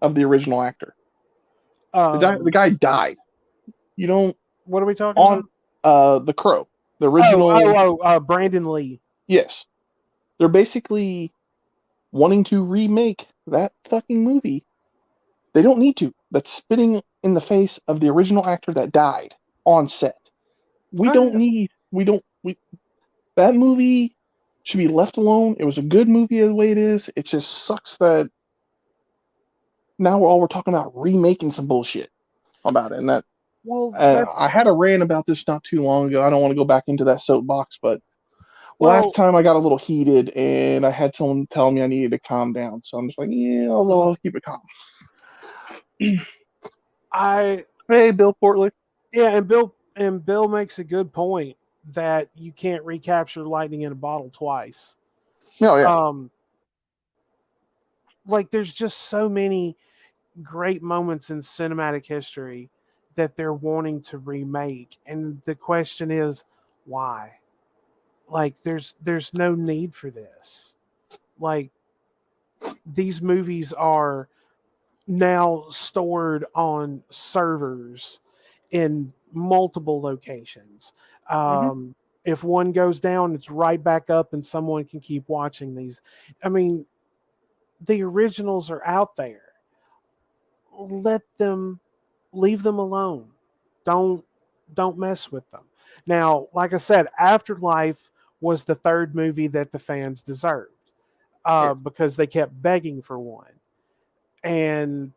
of the original actor. The guy died. You don't. What are we talking about? The Crow, the original. Brandon Lee. Yes, they're basically wanting to remake that fucking movie. They don't need to. That's spitting in the face of the original actor that died on set. That movie should be left alone. It was a good movie the way it is. It just sucks that now we're talking about remaking some bullshit about it. And I had a rant about this not too long ago. I don't want to go back into that soapbox, but last time I got a little heated and I had someone tell me I needed to calm down. So I'm just like, yeah, I'll keep it calm. Hey, Bill Portley. Yeah, and Bill makes a good point that you can't recapture lightning in a bottle twice. Oh yeah. Like, there's just so many great moments in cinematic history that they're wanting to remake, and the question is why? Like, there's no need for this. Like, these movies are now stored on servers in multiple locations. If one goes down, it's right back up and someone can keep watching these. I mean, the originals are out there. Let them leave them alone. Don't mess with them. Now, like I said, Afterlife was the third movie that the fans deserved because they kept begging for one. And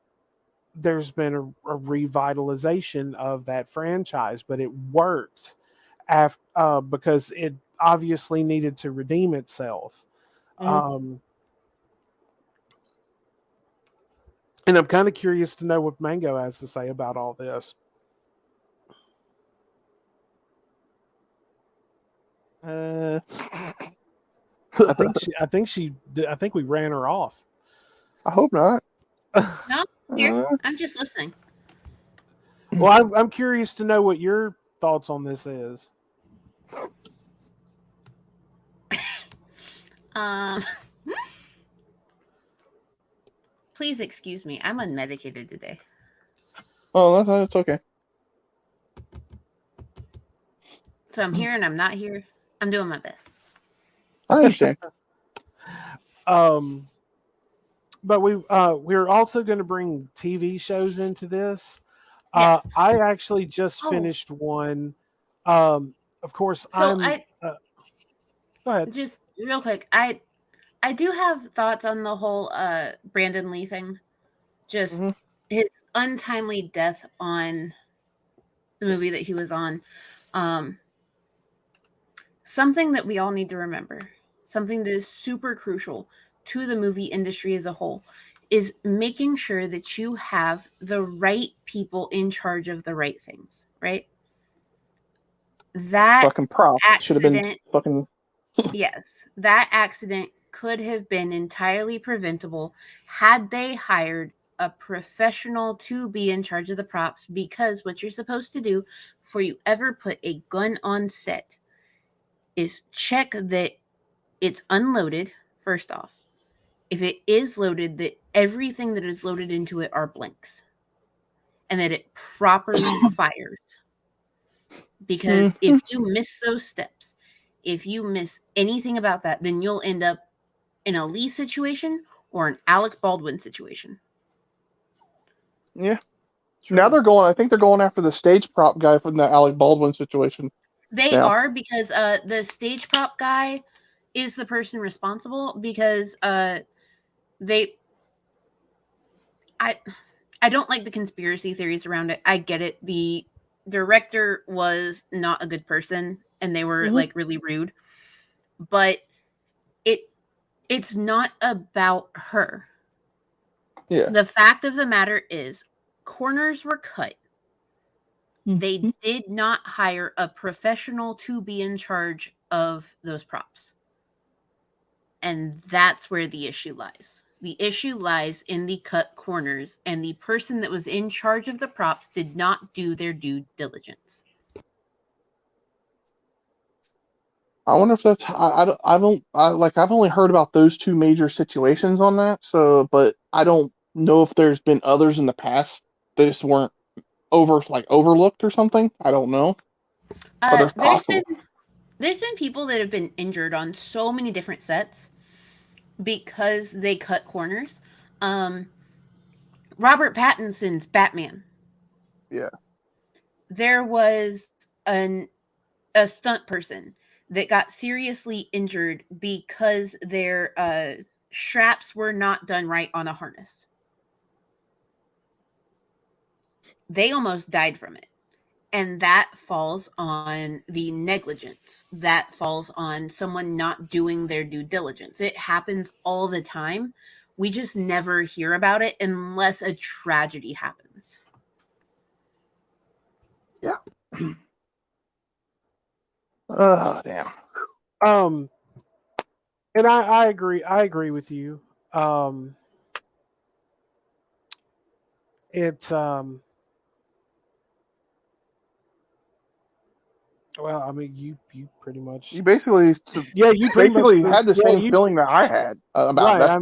there's been a revitalization of that franchise, but it worked because it obviously needed to redeem itself. And I'm kind of curious to know what Mango has to say about all this. I think we ran her off. I hope not. No, here. I'm just listening. Well, I'm curious to know what your thoughts on this is. Please excuse me. I'm unmedicated today. Oh, that's okay. So I'm here and I'm not here. I'm doing my best. I understand. But we're also going to bring TV shows into this. Yes. I actually just finished one. Of course, so go ahead. Just real quick, I do have thoughts on the whole Brandon Lee thing. Just his untimely death on the movie that he was on. Something that we all need to remember, something that is super crucial to the movie industry as a whole, is making sure that you have the right people in charge of the right things, right? That fucking prop should have been fucking. Yes, that accident could have been entirely preventable had they hired a professional to be in charge of the props, because what you're supposed to do before you ever put a gun on set is check that it's unloaded, first off. If it is loaded, that everything that is loaded into it are blanks. And that it properly fires. Because if you miss those steps, if you miss anything about that, then you'll end up in a Lee situation or an Alec Baldwin situation. Yeah. True. Now I think they're going after the stage prop guy from the Alec Baldwin situation. They are, because the stage prop guy is the person responsible, because I don't like the conspiracy theories around it. I get it. The director was not a good person and they were like really rude, but it's not about her. Yeah. The fact of the matter is corners were cut. They did not hire a professional to be in charge of those props. And that's where the issue lies. The issue lies in the cut corners, and the person that was in charge of the props did not do their due diligence. I wonder if that's. I've only heard about those two major situations on that. So, but I don't know if there's been others in the past that just weren't overlooked or something. I don't know. But there's been people that have been injured on so many different sets because they cut corners. Robert Pattinson's Batman. Yeah. There was a stunt person that got seriously injured because their straps were not done right on a harness. They almost died from it. And that falls on the negligence. That falls on someone not doing their due diligence. It happens all the time. We just never hear about it unless a tragedy happens. Yeah. Oh, damn. And I agree. I agree with you. Well, I mean, you pretty much. You basically. You pretty basically much had the same feeling that I had about that.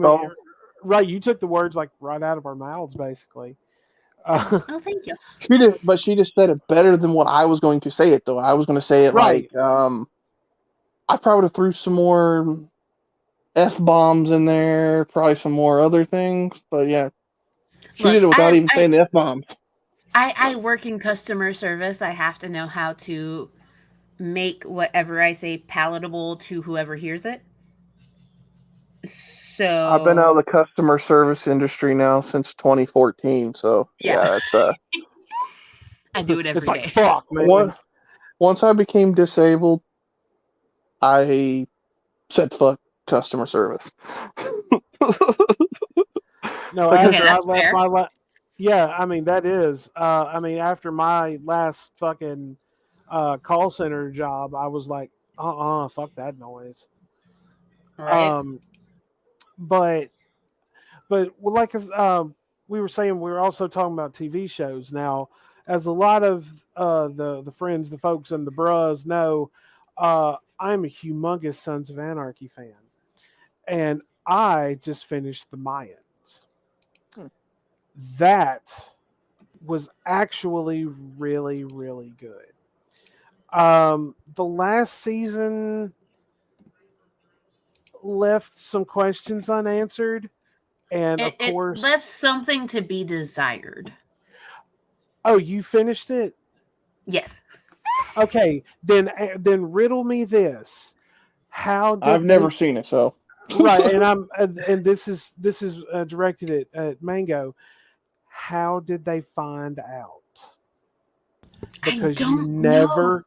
Right, you took the words like right out of our mouths, basically. Oh, thank you. She just said it better than what I was going to say it, though. I was going to say it right. I probably would have threw some more F-bombs in there, probably some more other things, but yeah. She did it without even saying the F-bombs. I work in customer service. I have to know how to make whatever I say palatable to whoever hears it. I've been out of So the customer service industry now since 2014, so yeah, yeah, it's I do it It's every like day. fuck, man. once I became disabled, I said fuck customer service. No, Because Okay, after I that's left fair. yeah, I mean that is. I mean after my last fucking call center job, I was like, fuck that noise. Right? Um, but well, like we were saying, we were also talking about TV shows now. As a lot of the friends, the folks, and the bros know, I'm a humongous Sons of Anarchy fan, and I just finished the Mayans. Hmm. That was actually really, really good. The last season left some questions unanswered, and It of it course, left something to be desired. oh, you finished it? Yes. Okay, then riddle me this: How I've did never they? seen it, so Right, and this is directed at Mango. How did they find out? I Because don't know.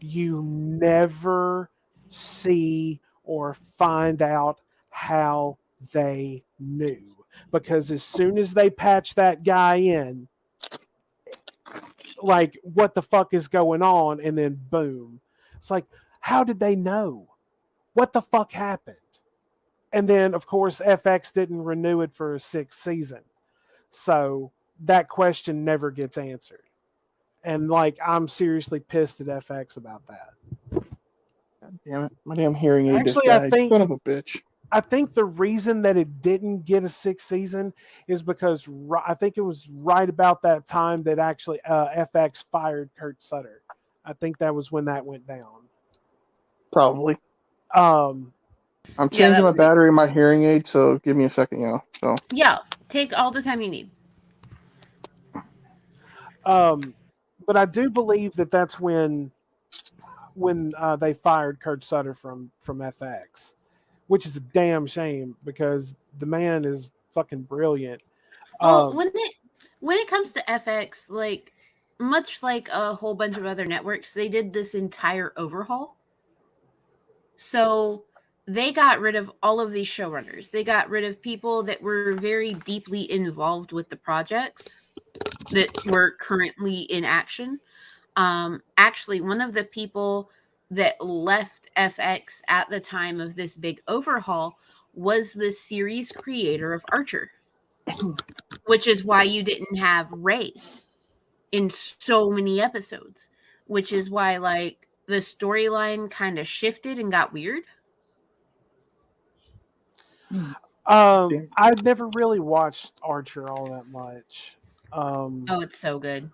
you never see or find out how they knew. Because as soon as they patch that guy in, like, what the fuck is going on? And then boom. It's like, how did they know? What the fuck happened? And then, of course, FX didn't renew it for a sixth season. So that question never gets answered. And, like, I'm seriously pissed at FX about that. God damn it, my damn hearing aid just Actually, I died. Son think of a bitch. I think the reason that it didn't get a sixth season is because I think it was right about that time that actually FX fired Kurt Sutter. I think that was when that went down. Probably. Um, I'm Yeah, changing that my would make. battery in my hearing aid, so give me a second, So Yeah, take all the time you need. um, but I do believe that that's when they fired Kurt Sutter from FX, which is a damn shame because the man is fucking brilliant. Well, Um, when it comes to FX, like much like a whole bunch of other networks, they did this entire overhaul. So they got rid of all of these showrunners. They got rid of people that were very deeply involved with the projects that were currently in action. Actually, one of the people that left FX at the time of this big overhaul was the series creator of Archer, which is why you didn't have Ray in so many episodes, which is why like the storyline kind of shifted and got weird. damn. I've never really watched Archer all that much. Um, Oh, it's so good.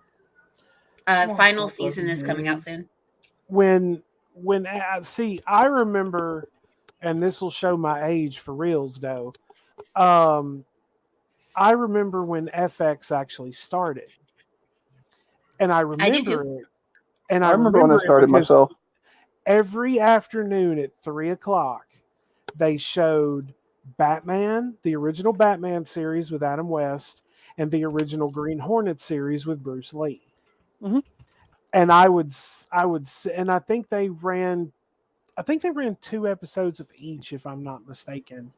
Come on, Final stop season bugging is coming out me. soon. when see, I remember, and this will show my age for reals, though. Um, I remember when FX actually started, and I I do too. remember it, and I I remember when I remember it started because myself. every afternoon at 3 o'clock, they showed Batman, the original Batman series with Adam West, and the original Green Hornet series with Bruce Lee. Mhm. And and I think they ran 2 episodes of each, if I'm not mistaken.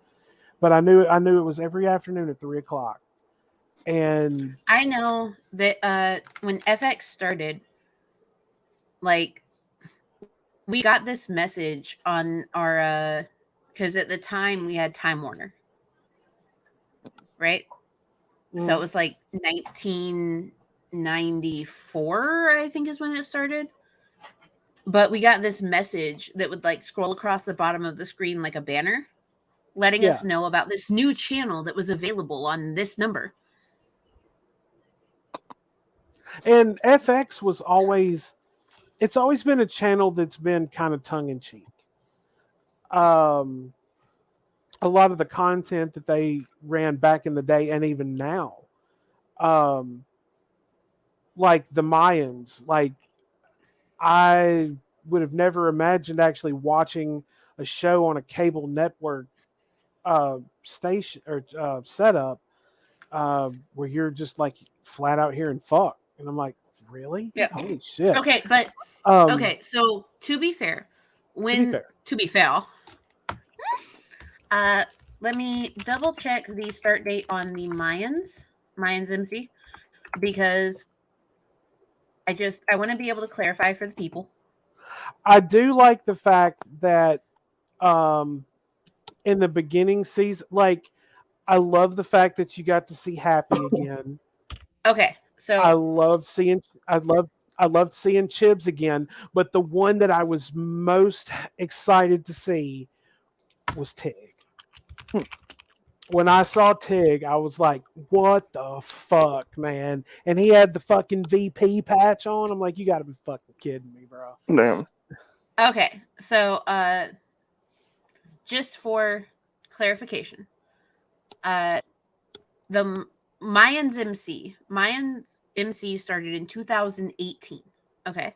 But I knew it was every afternoon at 3 o'clock. And I know that when FX started, like we got this message on our because at the time we had Time Warner, right? So it was like 1994, I think is when it started. But we got this message that would like scroll across the bottom of the screen like a banner, letting yeah, us know about this new channel that was available on this number. and FX it's always been a channel that's been kind of tongue in cheek. Um, a lot of the content that they ran back in the day and even now, um, like the Mayans. Like I would have never imagined actually watching a show on a cable network station or setup where you're just like flat out here and fuck. And I'm like, really? Yeah. Holy shit. Okay, but Um, okay, so to be fair, To be fair. let me double check the start date on the Mayans MC, because I want to be able to clarify for the people. I do like the fact that in the beginning season, like I love the fact that you got to see Happy again. Okay, so I loved seeing Chibs again, but the one that I was most excited to see was Tig. When I saw Tig, I was like, what the fuck, man? And he had the fucking VP patch on. I'm like, you gotta be fucking kidding me, bro. Damn. okay, so just for clarification, the Mayans MC started in 2018. Okay.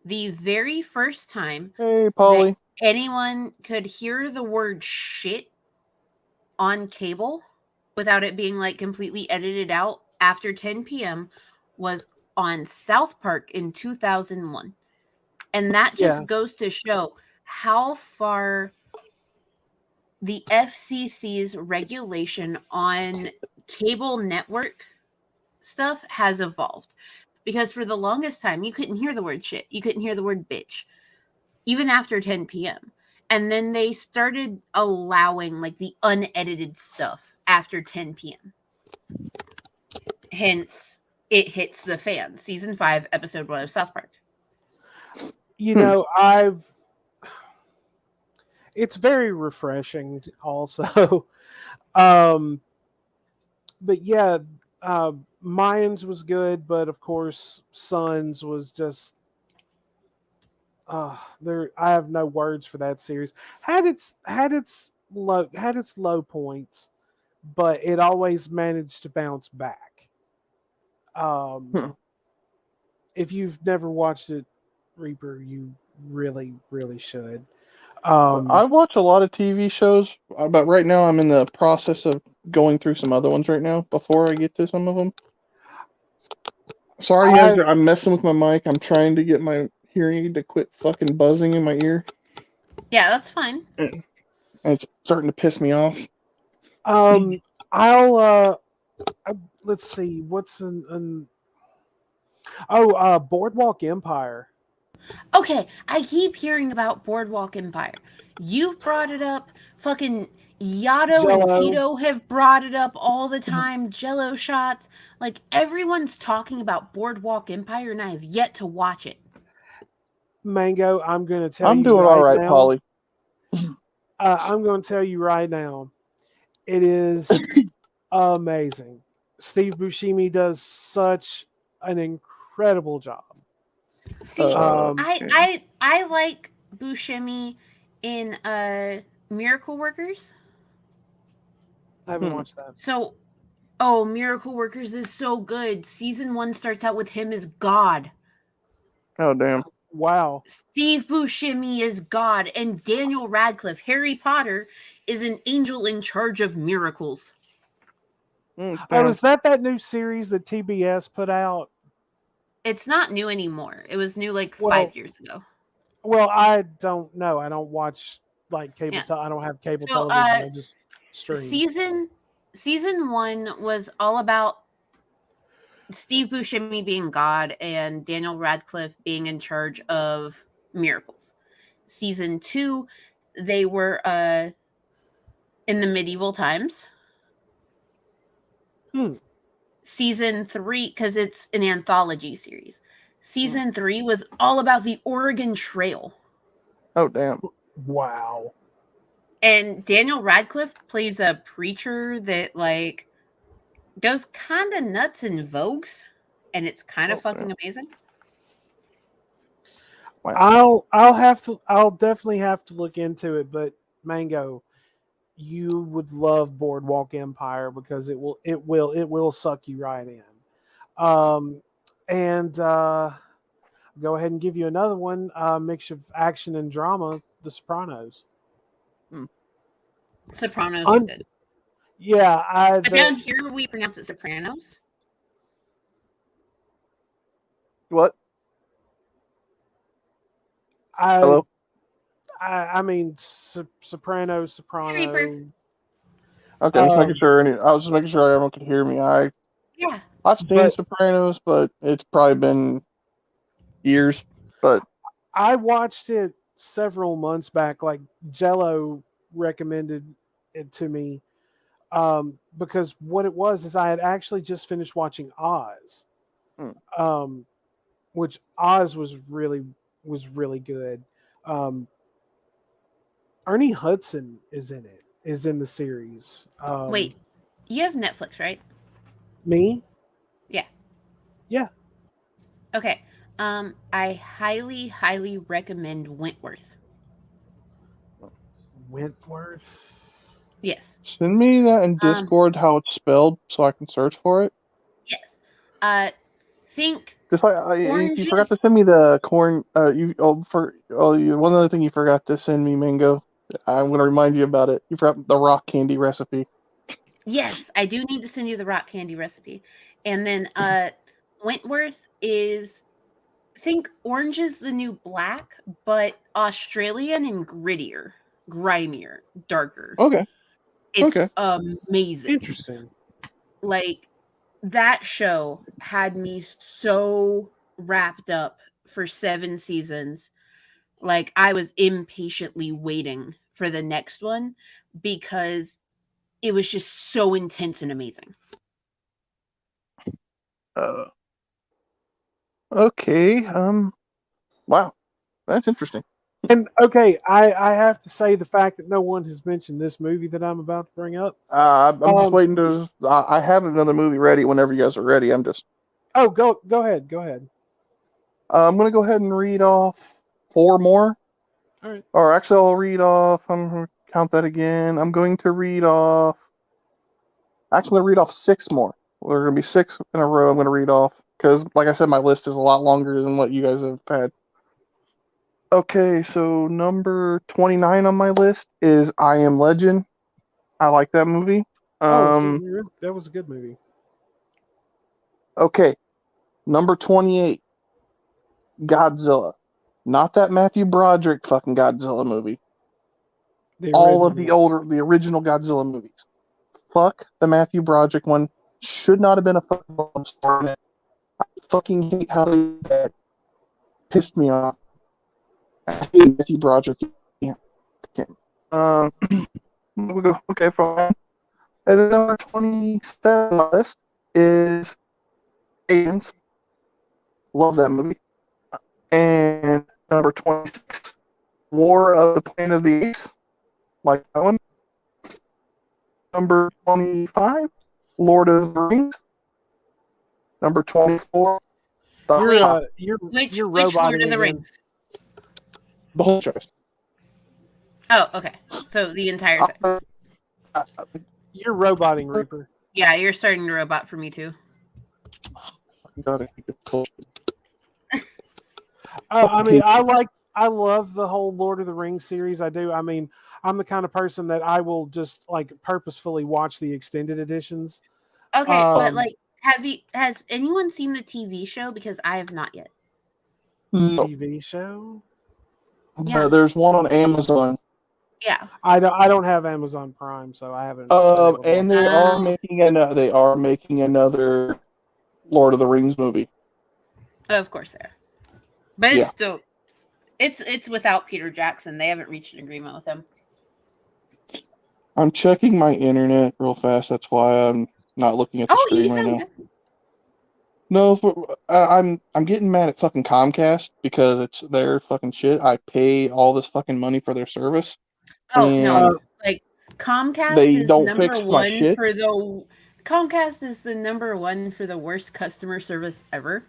The very first time Hey, Polly. that anyone could hear the word shit on cable without it being like completely edited out after 10 p.m. was on South Park in 2001. And that just goes to show how far the FCC's regulation on cable network stuff has evolved. Because for the longest time, you couldn't hear the word shit. You couldn't hear the word bitch, even after 10 p.m. And then they started allowing like the unedited stuff after 10 p.m. Hence, it hits the fan. Season 5, episode 1 of South Park. You know, it's very refreshing also. But yeah, Mayans was good, but of course Sons was just there. I have no words for that series. Had its low points, but it always managed to bounce back. If you've never watched it, Reaper, you really, really should. I watch a lot of TV shows, but right now I'm in the process of going through some other ones right now before I get to some of them. Sorry, guys, I'm messing with my mic. I'm trying to get my hearing aid to quit fucking buzzing in my ear. Yeah, that's fine. And it's starting to piss me off. Let's see, what's Boardwalk Empire. Okay, I keep hearing about Boardwalk Empire. You've brought it up. Fucking Yato and Tito have brought it up all the time. Jello shots. Like, everyone's talking about Boardwalk Empire, and I have yet to watch it. Mango, I'm going to tell you. I'm doing all right, Polly. I'm going to tell you right now. It is amazing. Steve Buscemi does such an incredible job. See, I like Buscemi in Miracle Workers. I haven't watched that. So, Miracle Workers is so good. Season 1 starts out with him as God. Oh, damn. Wow. Steve Buscemi is God, and Daniel Radcliffe, Harry Potter, is an angel in charge of miracles. Is that new series that TBS put out? It's not new anymore. It was new 5 years ago. Well, I don't know. I don't watch cable. I don't have cable television. I just stream. Season 1 was all about Steve Buscemi being God and Daniel Radcliffe being in charge of miracles. Season 2, they were in the medieval times. Season 3, because it's an anthology series. Season 3 was all about the Oregon Trail. Oh, damn. Wow. And Daniel Radcliffe plays a preacher that goes kind of nuts in Vogues, and it's kind of fucking amazing. Wow. I'll definitely have to look into it, but Mango, you would love Boardwalk Empire because it will suck you right in. And go ahead and give you another one, mix of action and drama, The Sopranos. Sopranos is good. Yeah, But down here we pronounce it Sopranos. What? Hello? I mean, Soprano. Reaper. Okay, I was just making sure everyone could hear me. I've seen Sopranos, but it's probably been years. But I watched it several months back. Like Jello recommended it to me, because what it was is I had actually just finished watching Oz, which Oz was really good. Ernie Hudson is in it. Is in the series. Wait, you have Netflix, right? Me? Yeah. Okay. I highly recommend Wentworth. Wentworth? Yes. Send me that in Discord how it's spelled so I can search for it. Yes. Think. Just like you forgot to send me the corn. One other thing you forgot to send me, Mango. I'm going to remind you about it. You forgot the rock candy recipe. Yes, I do need to send you the rock candy recipe. And then Wentworth is, think Orange is the New Black, but Australian and grittier, grimier, darker. Okay. It's amazing. Interesting. Like, that show had me so wrapped up for 7 seasons. Like, I was impatiently waiting for the next one because it was just so intense and amazing. Okay. Wow. That's interesting. And okay, I have to say the fact that no one has mentioned this movie that I'm about to bring up. I'm just waiting to. I have another movie ready whenever you guys are ready. I'm just. Oh, go ahead. Go ahead. I'm gonna go ahead and read off 4 more. All right. Or actually, I'll read off. I'm gonna count that again. I'm going to read off. Actually, I'm gonna read off 6 more. There are gonna be 6 in a row. I'm gonna read off because, like I said, my list is a lot longer than what you guys have had. Okay, so number 29 on my list is I Am Legend. I like that movie. That was a good movie. Okay, number 28, Godzilla. Not that Matthew Broderick fucking Godzilla movie. All of the original Godzilla movies. Fuck the Matthew Broderick one. Should not have been a fucking love story. I fucking hate how they did that. Pissed me off. I hate Matthew Broderick. Yeah. Okay, fine. And then number 27 on the list is Aliens. Love that movie. And number 26, War of the Planet of the Apes. Like that one. Number 25, Lord of the Rings. Number 24, which Lord of the Rings? The whole choice. Oh, okay. So the entire thing. You're roboting, Reaper. Yeah, you're starting to robot for me too. I mean, I love the whole Lord of the Rings series. I do. I mean, I'm the kind of person that I will just like purposefully watch the extended editions. Okay, but like, has anyone seen the TV show? Because I have not yet. TV show? Yeah, there's one on Amazon. Yeah, I don't have Amazon Prime, so I haven't. And they are making another Lord of the Rings movie. Of course they are, but it's still it's without Peter Jackson. They haven't reached an agreement with him. I'm checking my internet real fast. That's why I'm not looking at the screen right now. Good. No, I'm getting mad at fucking Comcast because it's their fucking shit. I pay all this fucking money for their service. Oh no! Like Comcast is Comcast is the number one for the worst customer service ever.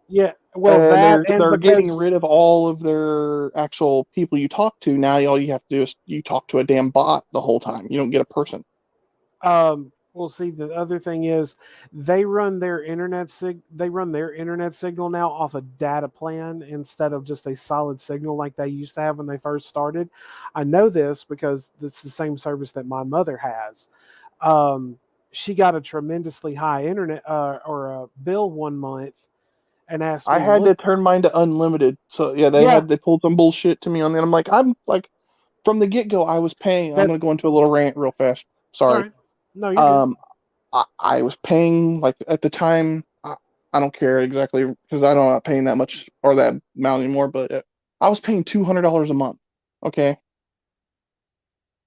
Yeah, well, they're getting rid of all of their actual people you talk to. Now all you have to do is you talk to a damn bot the whole time. You don't get a person. Well, see, the other thing is they run their internet signal now off a data plan instead of just a solid signal like they used to have when they first started. I know this because it's the same service that my mother has. She got a tremendously high internet or a bill one month and asked I me, had "What?" to turn mine to unlimited. So yeah, Yeah, they pulled some bullshit to me on that. I'm like from the get go I was paying. I'm that gonna go into a little rant real fast. all Sorry. right. No, you're good. Um, I was paying like at the time. I don't care exactly because I don't not paying that much or that amount anymore. But I was paying $200 a month. Okay,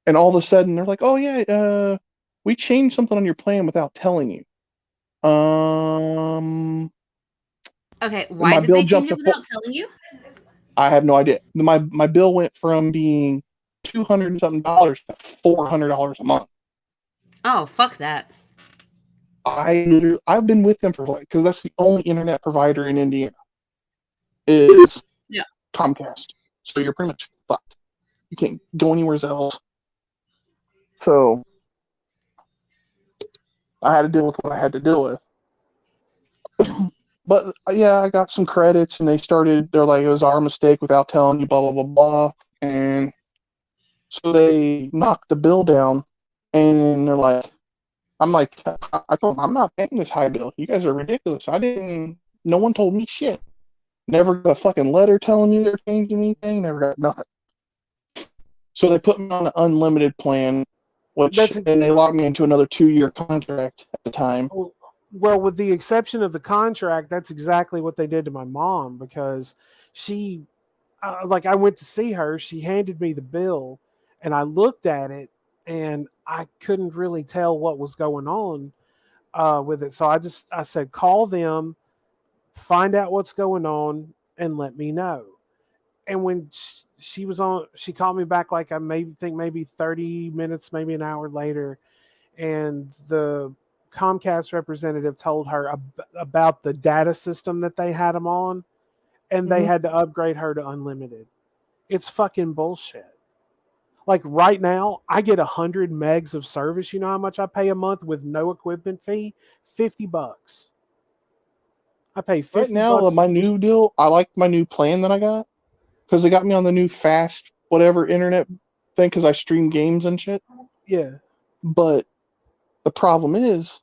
and all of a sudden they're like, "Oh yeah, we changed something on your plan without telling you." Um, Okay, and why my did bill they change jumped it to without telling you? I have no idea. My bill went from being $200 and something to $400 a month. Oh, fuck that. I've been with them for like because that's the only internet provider in Indiana is Yeah. Comcast. So you're pretty much fucked. You can't go anywhere else. So I had to deal with what I had to deal with. But yeah, I got some credits, and they're like, it was our mistake without telling you, blah blah blah blah, and so they knocked the bill down, and they're like, I'm like, I told them I'm not paying this high bill. You guys are ridiculous. No one told me shit. Never got a fucking letter telling me they're changing anything. Never got nothing. So they put me on an unlimited plan, That's and they locked me into another 2-year contract at the time. Well, with the exception of the contract, that's exactly what they did to my mom because she, like, I went to see her. She handed me the bill, and I looked at it, and I couldn't really tell what was going on with it. So I said, call them, find out what's going on, and let me know. And when she was on, she called me back like I maybe 30 minutes, maybe an hour later, and the Comcast representative told her about the data system that they had them on, and they had to upgrade her to unlimited. It's fucking bullshit. Like right now, I get 100 megs of service. You know how much I pay a month with no equipment fee? $50. I pay Right 50 now, bucks. my new deal, I like my new plan that I got because they got me on the new fast whatever internet thing because I stream games and shit. Yeah. But the problem is,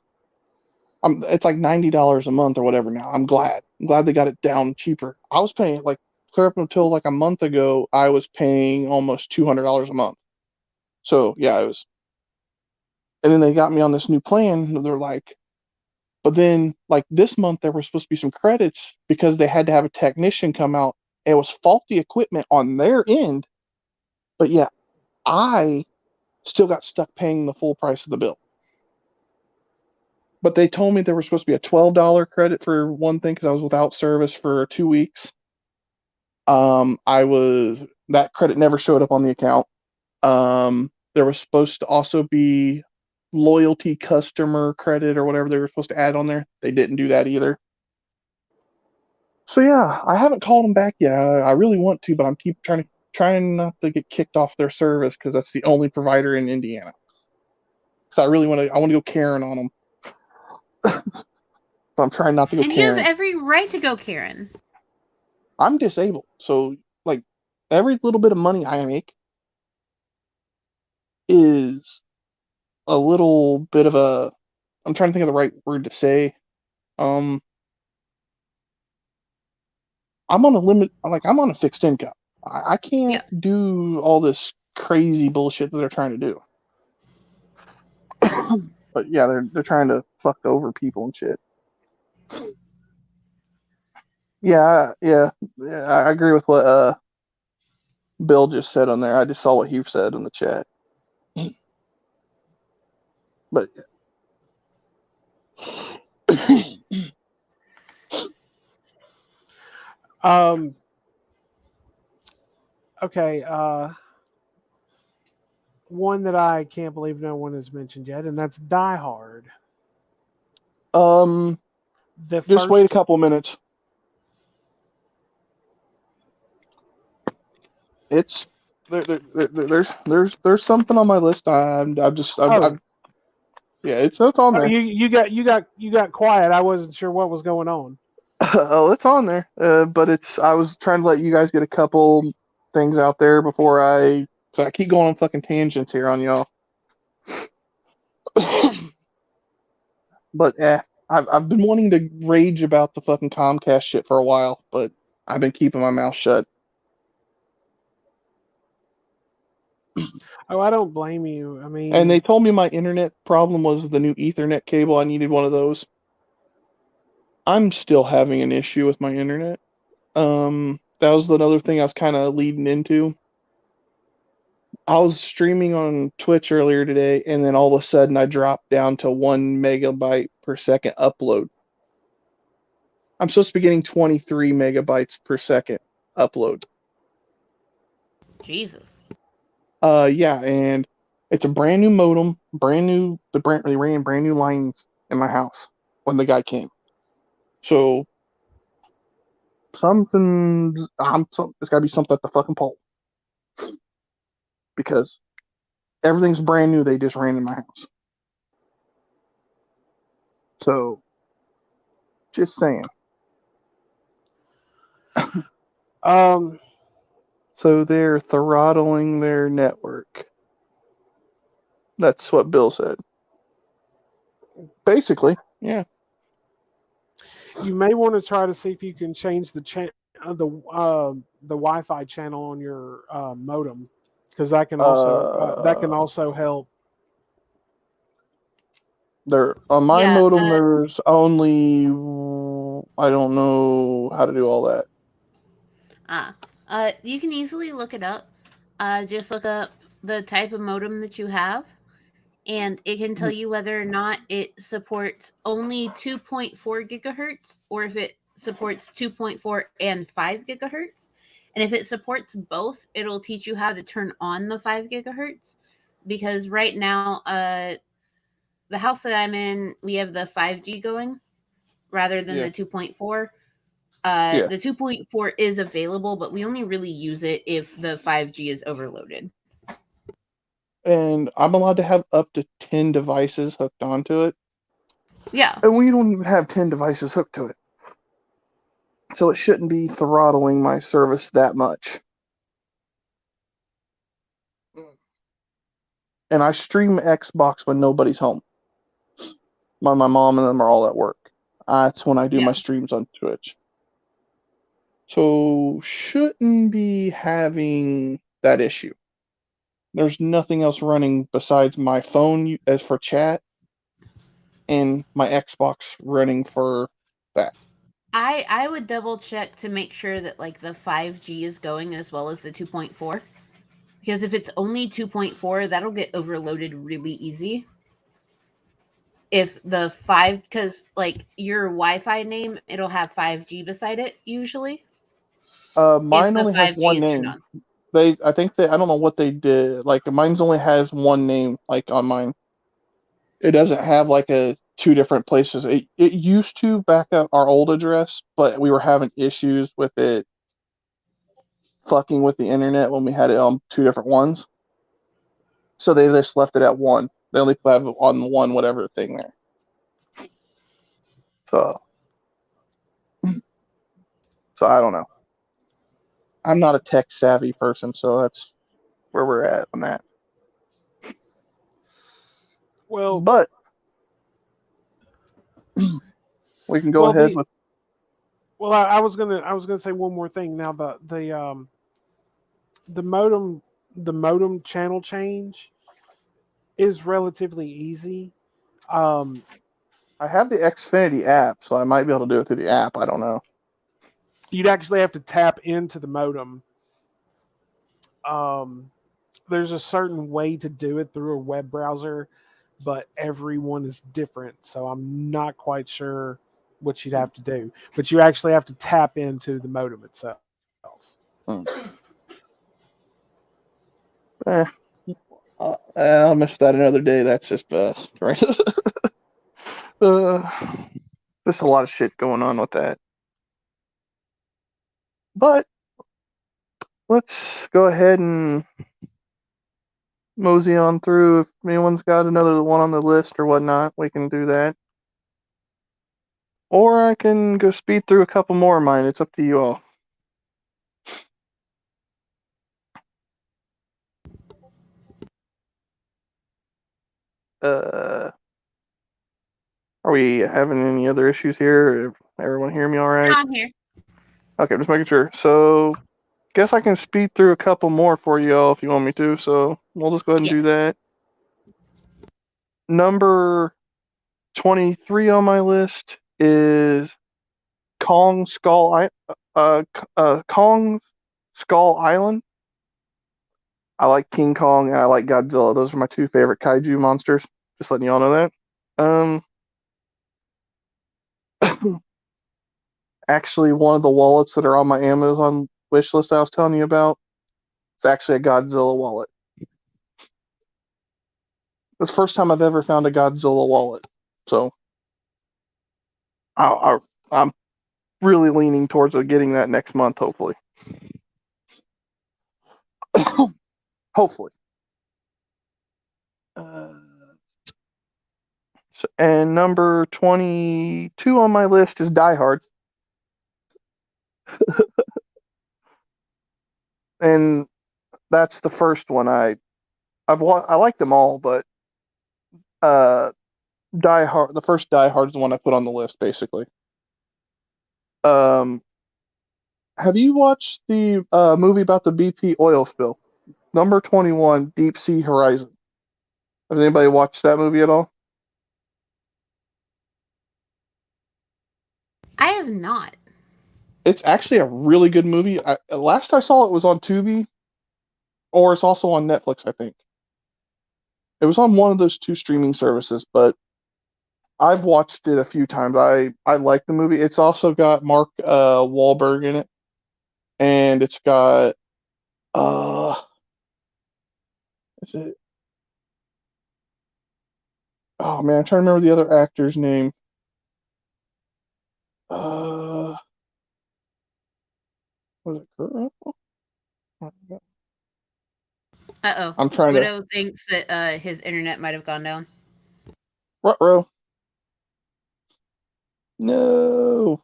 it's like $90 a month or whatever now. I'm glad. I'm glad they got it down cheaper. I was paying like clear up until like a month ago. I was paying almost $200 a month. So yeah, it was. And then they got me on this new plan. They're like, but then like this month there were supposed to be some credits because they had to have a technician come out. And it was faulty equipment on their end. But yeah, I still got stuck paying the full price of the bill. But they told me there was supposed to be a $12 credit for one thing because I was without service for 2 weeks. That credit never showed up on the account. There was supposed to also be loyalty customer credit or whatever they were supposed to add on there. They didn't do that either. So yeah, I haven't called them back yet. I really want to, but I'm keep trying not to get kicked off their service because that's the only provider in Indiana. So I want to go Karen on them. But I'm trying not to go And you have Karen. every right to go Karen. I'm disabled, so like every little bit of money I make is a little bit of a. I'm trying to think of the right word to say. Um, I'm on a limit. Like I'm on a fixed income. I can't Yeah. do all this crazy bullshit that they're trying to do. But yeah, they're trying to fuck over people and shit. Yeah. I agree with what Bill just said on there. I just saw what he said in the chat. But Okay. One that I can't believe no one has mentioned yet, and that's Die Hard. The just wait a first, couple minutes. It's there's something on my list. oh, Yeah, it's on there. You got quiet. I wasn't sure what was going on. Oh, it's on there. But I was trying to let you guys get a couple things out there before I keep going on fucking tangents here on y'all. But I've been wanting to rage about the fucking Comcast shit for a while, but I've been keeping my mouth shut. Oh, I don't blame you. I mean, And they told me my internet problem was the new Ethernet cable. I needed one of those. I'm still having an issue with my internet. That was another thing I was kind of leading into. I was streaming on Twitch earlier today, and then all of a sudden I dropped down to 1 megabyte per second upload. I'm supposed to be getting 23 megabytes per second upload. Jesus. Yeah, and it's a brand new modem, they ran brand new lines in my house when the guy came. So it's gotta be something at the fucking pole. Because everything's brand new, they just ran in my house. So, just saying. So they're throttling their network. That's what Bill said. Basically, yeah. you may want to try to see if you can change the Wi-Fi channel on your modem, because that can also help. There on my Yeah, modem, there's only I don't know how to do all that. You can easily look it up. Just look up the type of modem that you have, and it can tell you whether or not it supports only 2.4 gigahertz or if it supports 2.4 and 5 gigahertz. And if it supports both, it'll teach you how to turn on the 5 gigahertz. Because right now, the house that I'm in, we have the 5G going rather than the 2.4. The 2.4 is available, but we only really use it if the 5G is overloaded. And I'm allowed to have up to 10 devices hooked onto it. Yeah. And we don't even have 10 devices hooked to it. So it shouldn't be throttling my service that much. And I stream Xbox when nobody's home. My mom and them are all at work. That's when I do my streams on Twitch. So shouldn't be having that issue. There's nothing else running besides my phone as for chat and my Xbox running for that. I would double check to make sure that like the 5G is going as well as the 2.4. Because if it's only 2.4, that'll get overloaded really easy. If the 5, because like your Wi-Fi name, it'll have 5G beside it usually. Mine only has one name. I don't know what they did. Like mine's only has one name. Like on mine, it doesn't have like two different places. It used to back up our old address, but we were having issues with it fucking with the internet when we had it on two different ones. So they just left it at one. They only have it on one whatever thing there. So I don't know. I'm not a tech savvy person, so that's where we're at on that. Well, but we can go ahead with. Well, I was gonna say one more thing. Now the modem channel change is relatively easy. I have the Xfinity app, so I might be able to do it through the app. I don't know. You'd actually have to tap into the modem. There's a certain way to do it through a web browser, but everyone is different, so I'm not quite sure what you'd have to do. But you actually have to tap into the modem itself. I'll miss that another day. That's just best, right? There's a lot of shit going on with that. But let's go ahead and mosey on through. If anyone's got another one on the list or whatnot, we can do that. Or I can go speed through a couple more of mine. It's up to you all. Are we having any other issues here? Everyone hear me all right? No, I'm here. Okay, just making sure. So, guess I can speed through a couple more for y'all if you want me to. So, we'll just go ahead and do Yes. that. Number 23 on my list is Kong Skull Island. I like King Kong and I like Godzilla. Those are my two favorite kaiju monsters. Just letting y'all know that. Actually, one of the wallets that are on my Amazon wish list I was telling you about, it's actually a Godzilla wallet. It's the first time I've ever found a Godzilla wallet. So, I'm really leaning towards getting that next month, hopefully. Hopefully. And number 22 on my list is Die Hard. And that's the first one I like them all, but Die Hard, the first Die Hard is the one I put on the list, basically. Have you watched the movie about the BP oil spill? Number 21, Deep Sea Horizon. Has anybody watched that movie at all? I have not. It's actually a really good movie. Last I saw it was on Tubi, or it's also on Netflix, I think. It was on one of those two streaming services, but I've watched it a few times. I like the movie. It's also got Mark Wahlberg in it, and it's got is it? Oh man, I'm trying to remember the other actor's name. Was it Kurt Russell? I'm trying to. Widow thinks that his internet might have gone down. Ruh-roh. No.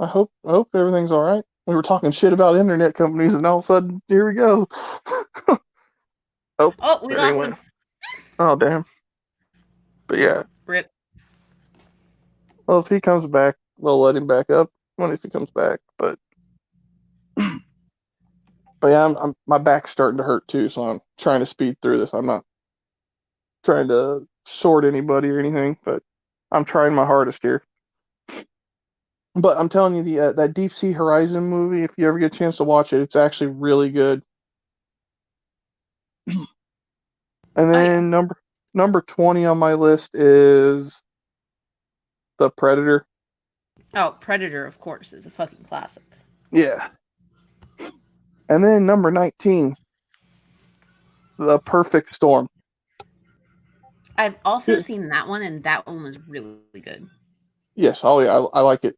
I hope everything's all right. We were talking shit about internet companies, and all of a sudden, here we go. Oh, we lost him. Oh damn. But yeah. Rip. Well, if he comes back, we'll let him back up if he comes back. But yeah, my back's starting to hurt too, so I'm trying to speed through this. I'm not trying to short anybody or anything, but I'm trying my hardest here. But I'm telling you, that Deep Sea Horizon movie, if you ever get a chance to watch it, it's actually really good. And then number 20 on my list is The Predator. Oh, Predator, of course, is a fucking classic. Yeah. And then number 19, The Perfect Storm. I've also seen that one, and that one was really, really good. Yes, oh yeah, I like it.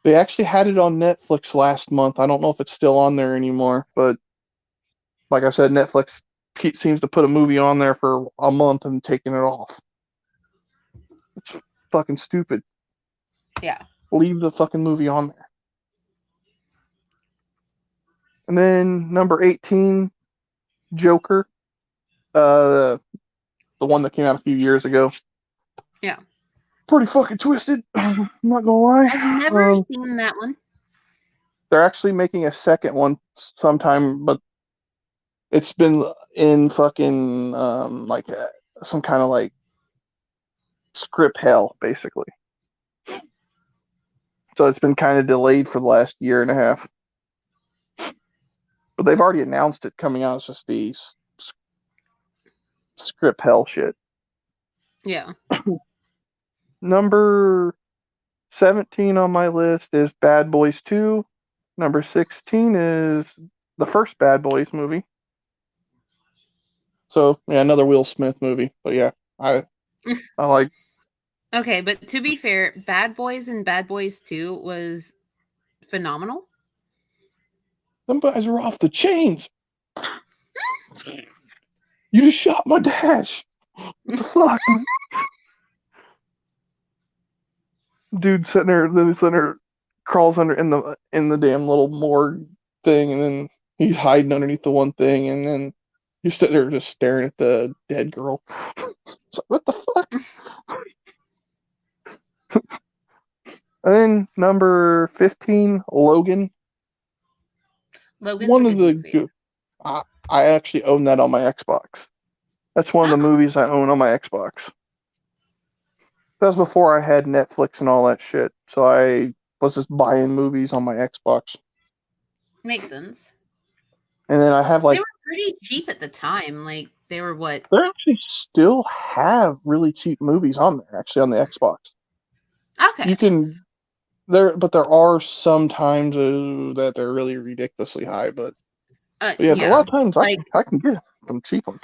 They actually had it on Netflix last month. I don't know if it's still on there anymore, but like I said, Netflix seems to put a movie on there for a month and taking it off. It's fucking stupid. Yeah. Leave the fucking movie on there. And then number 18, Joker. The one that came out a few years ago. Yeah. Pretty fucking twisted. I'm not gonna lie. I've never seen that one. They're actually making a second one sometime, but it's been in fucking some kind of like script hell, basically. So it's been kind of delayed for the last year and a half. But they've already announced it coming out. It's just the script hell shit. Yeah. Number 17 on my list is Bad Boys 2. Number 16 is the first Bad Boys movie. So, yeah, another Will Smith movie. But yeah, I like. Okay, but to be fair, Bad Boys and Bad Boys 2 was phenomenal. Them guys are off the chains. You just shot my dash. What the fuck? Dude sitting there, crawls under in the damn little morgue thing, and then he's hiding underneath the one thing, and then he's sitting there just staring at the dead girl. It's like, what the fuck? And then number 15, Logan. Logan's One a of good the movie. I actually own that on my Xbox. That's one of the movies I own on my Xbox. That was before I had Netflix and all that shit, so I was just buying movies on my Xbox. Makes sense. And then I have They were pretty cheap at the time. Like, they were what? They actually still have really cheap movies on there, actually, on the Xbox. Okay. You can but there are some times that they're really ridiculously high, but yeah, a lot of times I can get some cheap ones.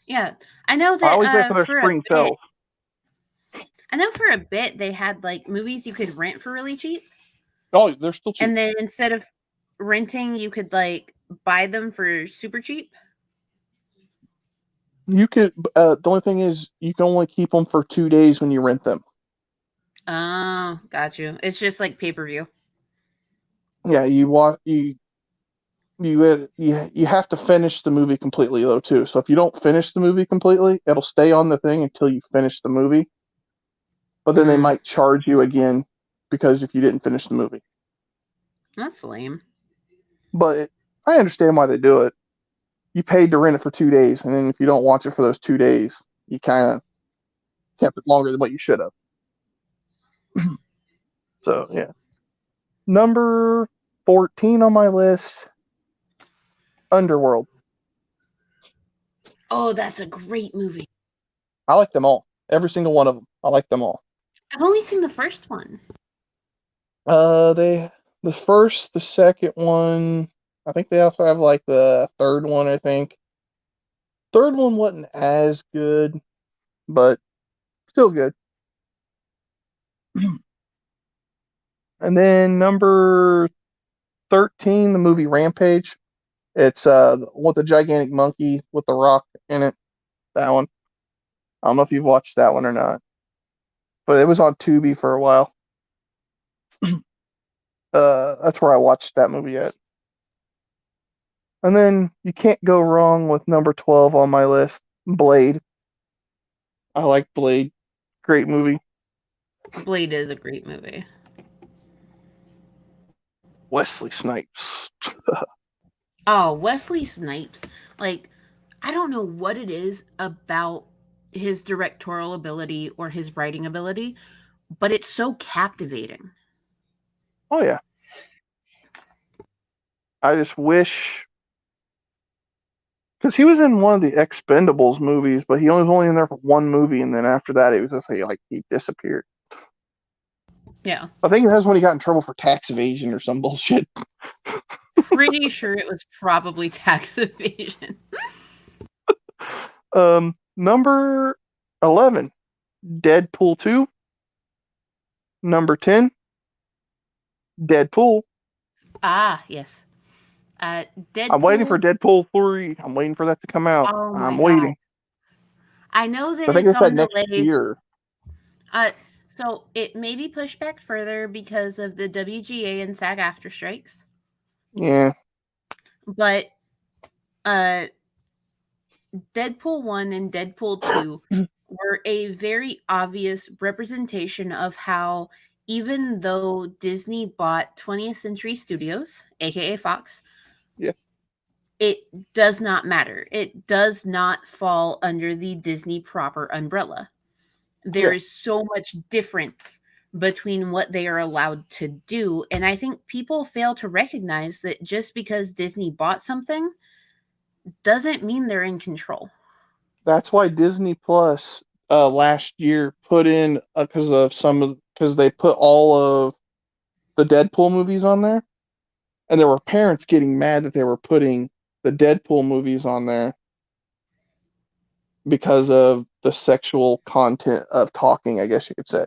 Yeah, I know that. I always wait for their spring sales. I know for a bit they had like movies you could rent for really cheap. Oh, they're still cheap. And then instead of renting, you could like buy them for super cheap. You could. The only thing is, you can only keep them for 2 days when you rent them. Oh, got you. It's just like pay-per-view. Yeah, you have to finish the movie completely though too. So if you don't finish the movie completely, it'll stay on the thing until you finish the movie. But then they might charge you again because if you didn't finish the movie. That's lame. But I understand why they do it. You paid to rent it for 2 days, and then if you don't watch it for those 2 days, you kind of kept it longer than what you should have. So, yeah. Number 14 on my list, Underworld. Oh, that's a great movie. I like them all. Every single one of them. I like them all. I've only seen the first one. The first, the second one, I think they also have like the third one, I think. Third one wasn't as good, but still good. And then number 13, the movie Rampage. It's with the gigantic monkey with the rock in it. That one. I don't know if you've watched that one or not. But it was on Tubi for a while. That's where I watched that movie at. And then you can't go wrong with number 12 on my list, Blade. I like Blade. Great movie. Blade is a great movie. Wesley Snipes. Oh, Wesley Snipes. Like, I don't know what it is about his directorial ability or his writing ability, but it's so captivating. Oh, yeah. I just wish... Because he was in one of the Expendables movies, but he was only in there for one movie, and then after that, it was just like he disappeared. Yeah. I think that's when he got in trouble for tax evasion or some bullshit. Pretty sure it was probably tax evasion. Number 11, Deadpool 2. Number 10, Deadpool. Ah, yes. Deadpool. I'm waiting for Deadpool 3. I'm waiting for that to come out. Oh I'm waiting. I know that I think it's it's that on next delay. year. So it may be pushed back further because of the WGA and SAG-AFTRA strikes. Yeah. But Deadpool 1 and Deadpool 2 were a very obvious representation of how, even though Disney bought 20th Century Studios, aka Fox, Yeah. it does not matter. It does not fall under the Disney proper umbrella. There is so much difference between what they are allowed to do. And I think people fail to recognize that just because Disney bought something doesn't mean they're in control. That's why Disney Plus last year put in because they put all of the Deadpool movies on there, and there were parents getting mad that they were putting the Deadpool movies on there because of the sexual content of talking, I guess you could say.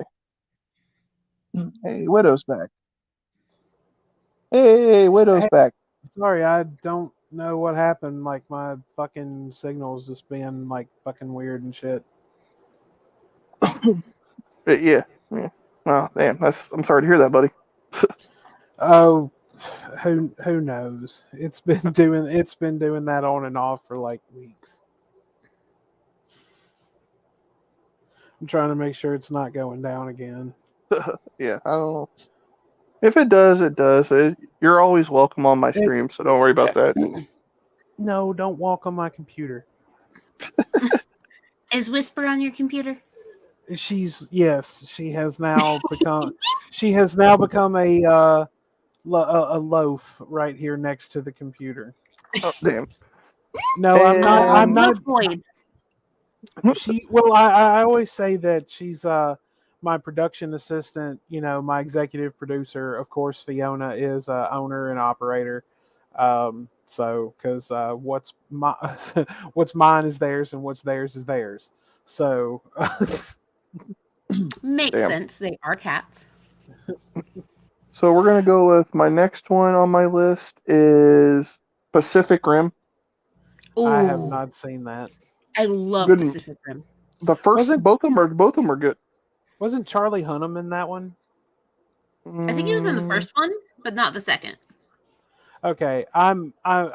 Hey, Widow's back. Hey, Widow's back. Sorry, I don't know what happened. Like my fucking signal's just being like fucking weird and shit. But yeah. Oh damn, I'm sorry to hear that, buddy. Oh, who knows? It's been doing that on and off for like weeks. I'm trying to make sure it's not going down again. Yeah, I don't know. If it does, it does. You're always welcome on my It- stream, so don't worry about that. No, don't walk on my computer. Is Whisper on your computer? She has now become a loaf right here next to the computer. Oh damn. No, I'm not. And- I'm not. Floyd. I always say that she's my production assistant. You know, my executive producer. Of course, Fiona is owner and operator. So, because what's what's mine is theirs, and what's theirs is theirs. So, Makes Damn. sense. They are cats. So we're gonna go with my next one on my list is Pacific Rim. I have Ooh, not seen that. I love Good. Pacific Rim. The first, Wasn't- both of them are good. Wasn't Charlie Hunnam in that one? I think he was in the first one, but not the second. Okay, I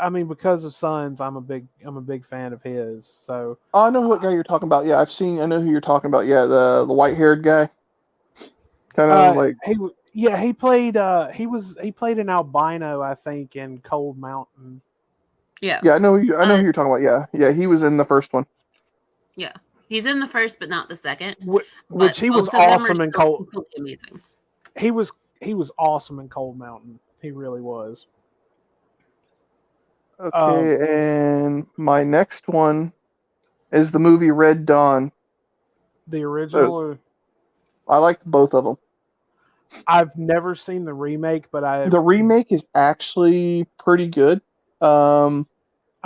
mean, because of Sons, I'm a big fan of his. So Oh, I know what guy you're talking about. Yeah, I know who you're talking about. Yeah, the white-haired guy. Kind of like he played he played an albino, I think, in Cold Mountain. Yeah. I know who you're talking about. Yeah, he was in the first one. Yeah. He's in the first, but not the second. Which he was both of them are awesome in still Cold. completely amazing. He was awesome in Cold Mountain. He really was. Okay, and my next one is the movie Red Dawn. The original. I liked both of them. I've never seen the remake, but The remake is actually pretty good. I'm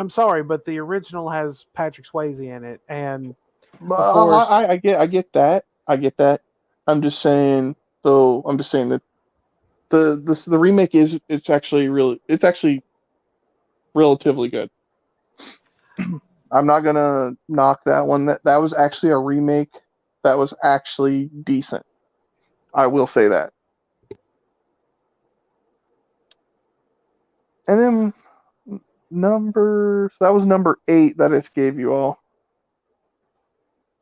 sorry, but the original has Patrick Swayze in it, and course, I get that. I'm just saying. So I'm just saying that the remake it's actually relatively good. I'm not gonna knock that one. That was actually a remake that was actually decent. I will say that. And then that was number 8 that I gave you all.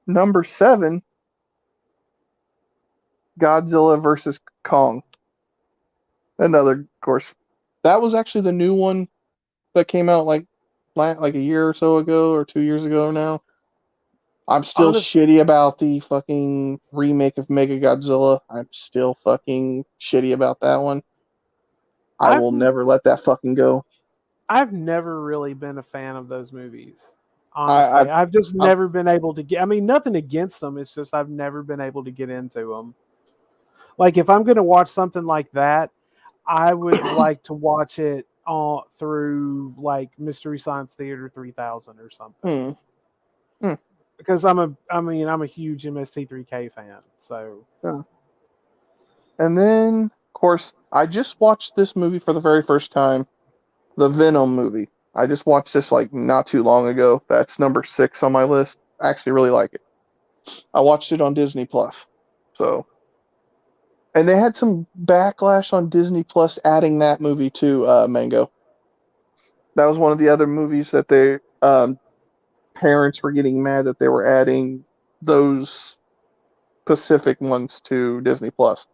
Number 7, Godzilla versus Kong. Another, of course, that was actually the new one that came out like a year or so ago, or 2 years ago now. I'm still shitty about the fucking remake of Mega Godzilla. I'm still fucking shitty about that one. I will never let that fucking go. I've never really been a fan of those movies. Honestly, I've just never been able to get. I mean, nothing against them. It's just I've never been able to get into them. Like if I'm going to watch something like that, I would like to watch it through like Mystery Science Theater 3000 or something. Because I'm a huge MST3K fan. So. And then, of course, I just watched this movie for the very first time, the Venom movie. I just watched this like not too long ago. That's number 6 on my list. I actually really like it. I watched it on Disney Plus. So, and they had some backlash on Disney Plus adding that movie to Mango. That was one of the other movies that they parents were getting mad that they were adding those Pacific ones to Disney Plus.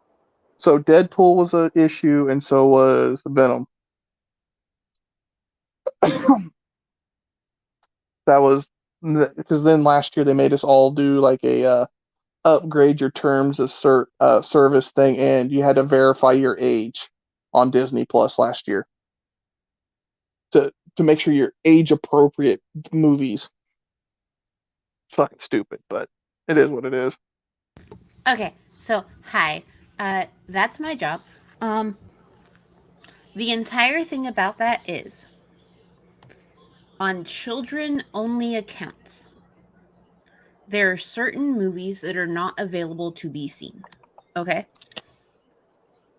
So Deadpool was an issue, and so was Venom. That was because then last year they made us all do like a upgrade your terms of service thing, and you had to verify your age on Disney Plus last year to make sure you're age appropriate movies. It's fucking stupid, but it is what it is. Okay, so hi, that's my job. The entire thing about that is on children-only accounts, there are certain movies that are not available to be seen. Okay?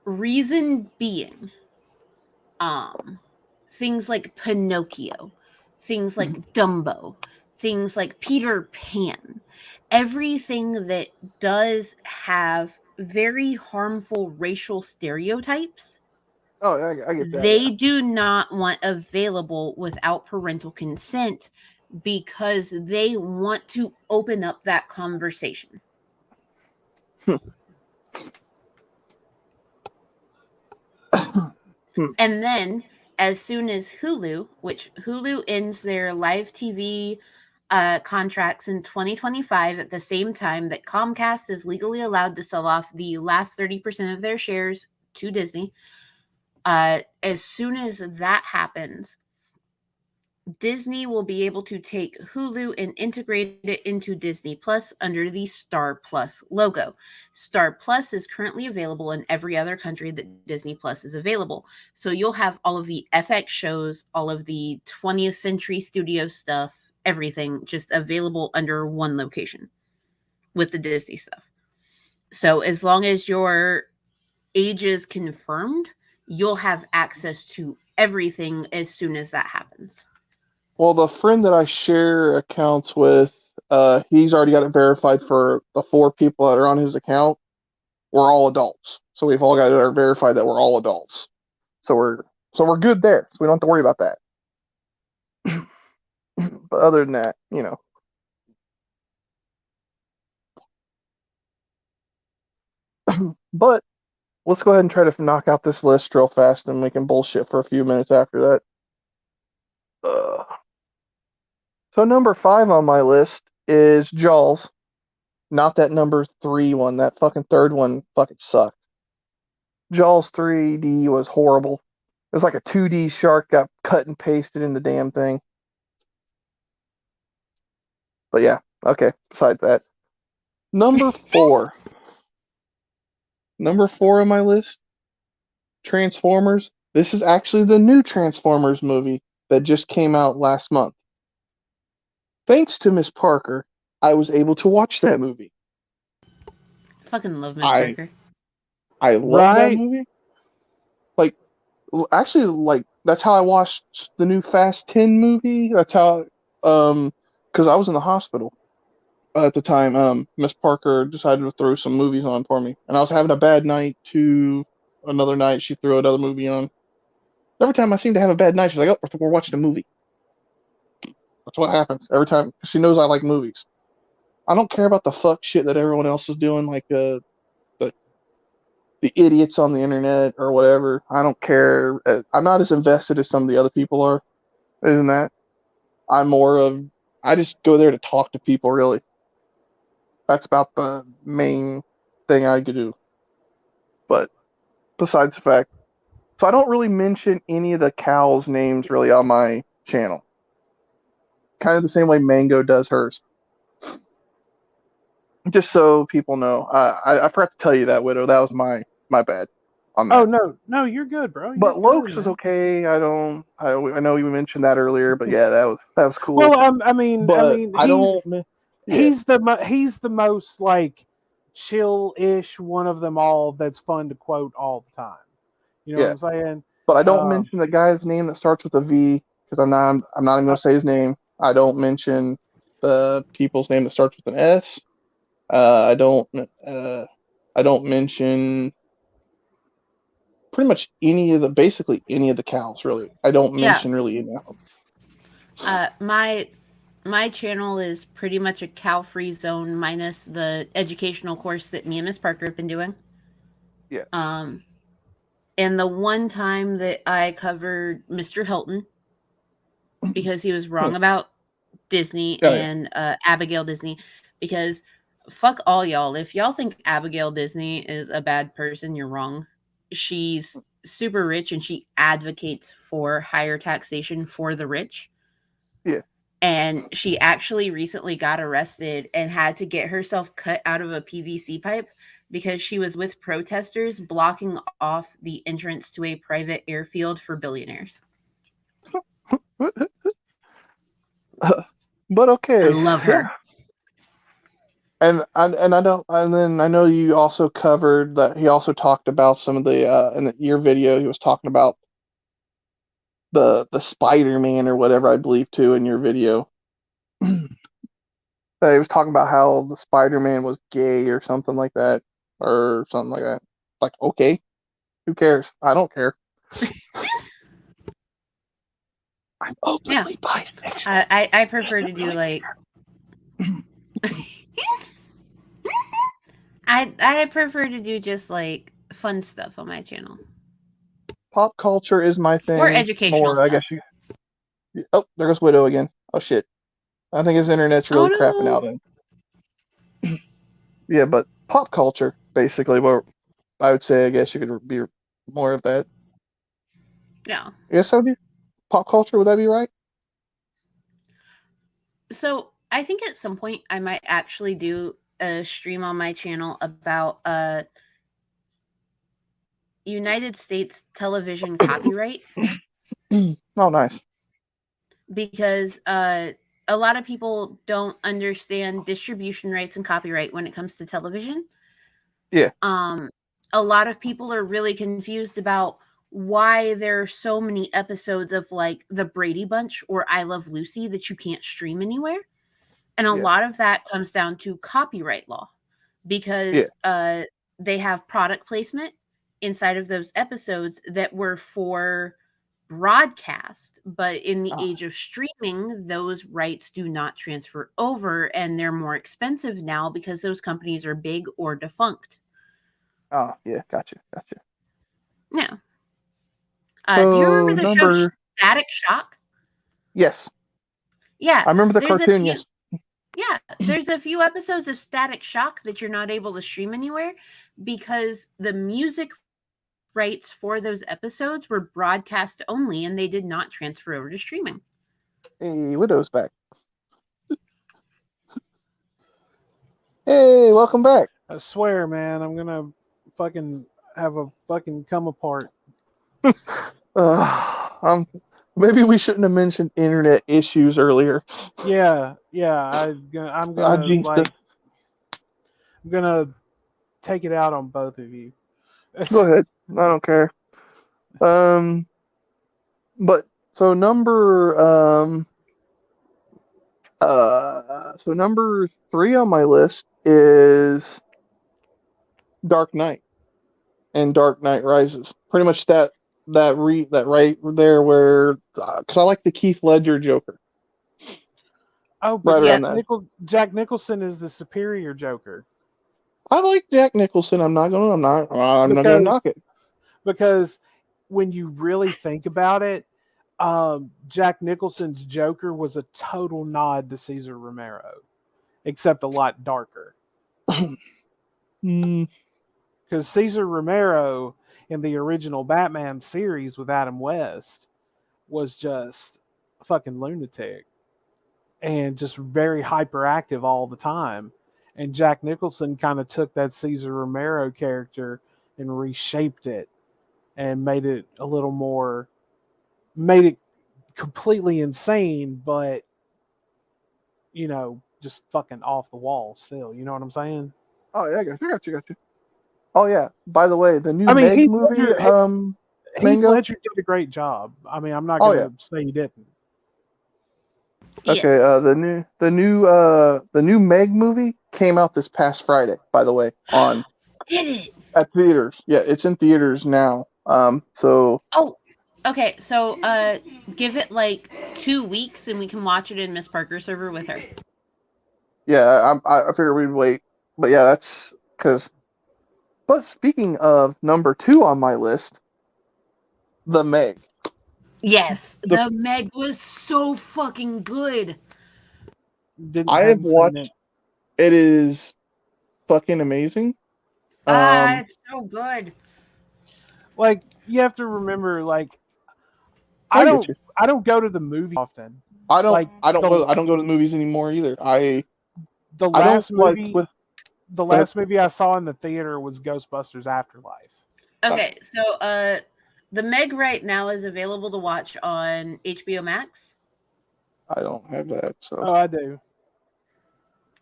Reason being, things like Pinocchio, things like Dumbo, things like Peter Pan, everything that does have very harmful racial stereotypes. Oh, I get that. They do not want available without parental consent because they want to open up that conversation. And then, as soon as Hulu, which Hulu ends their live TV contracts in 2025 at the same time that Comcast is legally allowed to sell off the last 30% of their shares to Disney, as soon as that happens, Disney will be able to take Hulu and integrate it into Disney Plus under the Star Plus logo. Star Plus is currently available in every other country that Disney Plus is available. So you'll have all of the FX shows, all of the 20th Century Studio stuff, everything just available under one location with the Disney stuff. So as long as your age is confirmed, you'll have access to everything as soon as that happens. Well, the friend that I share accounts with, he's already got it verified for the 4 people that are on his account. We're all adults, so we've all got it verified that we're all adults. So we're good there. So we don't have to worry about that. But other than that, But let's go ahead and try to knock out this list real fast, and we can bullshit for a few minutes after that. So number 5 on my list is Jaws. Not that number 3 one. That fucking third one fucking sucked. Jaws 3D was horrible. It was like a 2D shark got cut and pasted in the damn thing. But yeah, okay, besides that. Number 4. Number 4 on my list, Transformers. This is actually the new Transformers movie that just came out last month. Thanks to Miss Parker, I was able to watch that movie. Fucking love Miss Parker. I love that movie. Actually, that's how I watched the new Fast 10 movie. That's how, because I was in the hospital at the time. Miss Parker decided to throw some movies on for me, and I was having a bad night. To another night, she threw another movie on. Every time I seem to have a bad night, she's like, "Oh, we're watching a movie." That's what happens every time. She knows I like movies. I don't care about the fuck shit that everyone else is doing, like the idiots on the internet or whatever. I don't care. I'm not as invested as some of the other people are in that. I just go there to talk to people, really. That's about the main thing I could do. But besides the fact, so I don't really mention any of the cows' names really on my channel. Kind of the same way Mango does hers. Just so people know. I forgot to tell you that, Widow. That was my bad on that. Oh, no, you're good, bro. But Lokes was okay. I know you mentioned that earlier, but yeah, that was cool. Well, I mean, he's the most like chill-ish one of them all that's fun to quote all the time. You know what I'm saying? But I don't mention the guy's name that starts with a V because I'm not even gonna say his name. I don't mention the people's name that starts with an S. I don't mention pretty much basically any of the cows, really. I don't mention really any of them. My channel is pretty much a cow-free zone minus the educational course that me and Miss Parker have been doing. Yeah. And the one time that I covered Mr. Hilton because he was wrong about Disney and Abigail Disney, because fuck all y'all. If y'all think Abigail Disney is a bad person, you're wrong. She's super rich and she advocates for higher taxation for the rich. Yeah. And she actually recently got arrested and had to get herself cut out of a PVC pipe because she was with protesters blocking off the entrance to a private airfield for billionaires. But okay. I love her. Yeah. And I know you also covered that. He also talked about some of the in your video. He was talking about the Spider-Man or whatever, I believe, too, in your video. He was talking about how the Spider-Man was gay or something like that, or something like that. Like, okay, who cares? I don't care. I'm openly bisexual. I prefer to do like I prefer to do just like fun stuff on my channel. Pop culture is my thing. Or educational more, stuff. I guess you. Oh, there goes Widow again. Oh shit. I think his internet's really crapping out. Yeah, but pop culture, basically, where I would say, I guess you could be more of that. Yeah. Yes, that would be pop culture. Would that be right? So I think at some point I might actually do a stream on my channel about United States television copyright. Oh, nice. Because a lot of people don't understand distribution rights and copyright when it comes to television. Yeah. A lot of people are really confused about why there are so many episodes of like The Brady Bunch or I Love Lucy that you can't stream anywhere. And a lot of that comes down to copyright law because they have product placement inside of those episodes that were for broadcast, but in the age of streaming, those rights do not transfer over, and they're more expensive now because those companies are big or defunct. Oh, yeah, gotcha. Yeah. So, do you remember the show Static Shock? Yes. Yeah. I remember the cartoon, yes. Yeah, there's a few episodes of Static Shock that you're not able to stream anywhere because the music rights for those episodes were broadcast only and they did not transfer over to streaming. Hey, Widow's back. Hey, welcome back. I swear, man, I'm gonna fucking have a fucking come apart. Maybe we shouldn't have mentioned internet issues earlier. Yeah. I'm gonna take it out on both of you. Go ahead. I don't care. But so number 3 on my list is Dark Knight and Dark Knight Rises. Pretty much that right there where because I like the Keith Ledger Joker. Oh, but right around that. Jack Nicholson is the superior Joker. I like Jack Nicholson. I'm not gonna knock it. Because when you really think about it, Jack Nicholson's Joker was a total nod to Cesar Romero, except a lot darker. Because Cesar Romero in the original Batman series with Adam West was just a fucking lunatic and just very hyperactive all the time. And Jack Nicholson kind of took that Cesar Romero character and reshaped it and made it a little more, made it completely insane, but, you know, just fucking off the wall still. You know what I'm saying? Oh, yeah, I got you. Oh, yeah. By the way, the new Meg movie, Heath Ledger did a great job. I mean, I'm not going to say he didn't. Okay, the new Meg movie came out this past Friday, by the way, on Did it? At theaters. Yeah, it's in theaters now. So Oh, okay. So give it like 2 weeks and we can watch it in Miss Parker's server with her. Yeah, I figured we'd wait. But yeah, that's because. But speaking of number 2 on my list, The Meg. Yes, The Meg was so fucking good. I have watched. It is fucking amazing. It's so good. Like, you have to remember, like, I don't go to the movie often. I don't go to the movies anymore either. The last movie I saw in the theater was Ghostbusters Afterlife. Okay, so The Meg right now is available to watch on HBO Max. I don't have that, so. Oh, I do.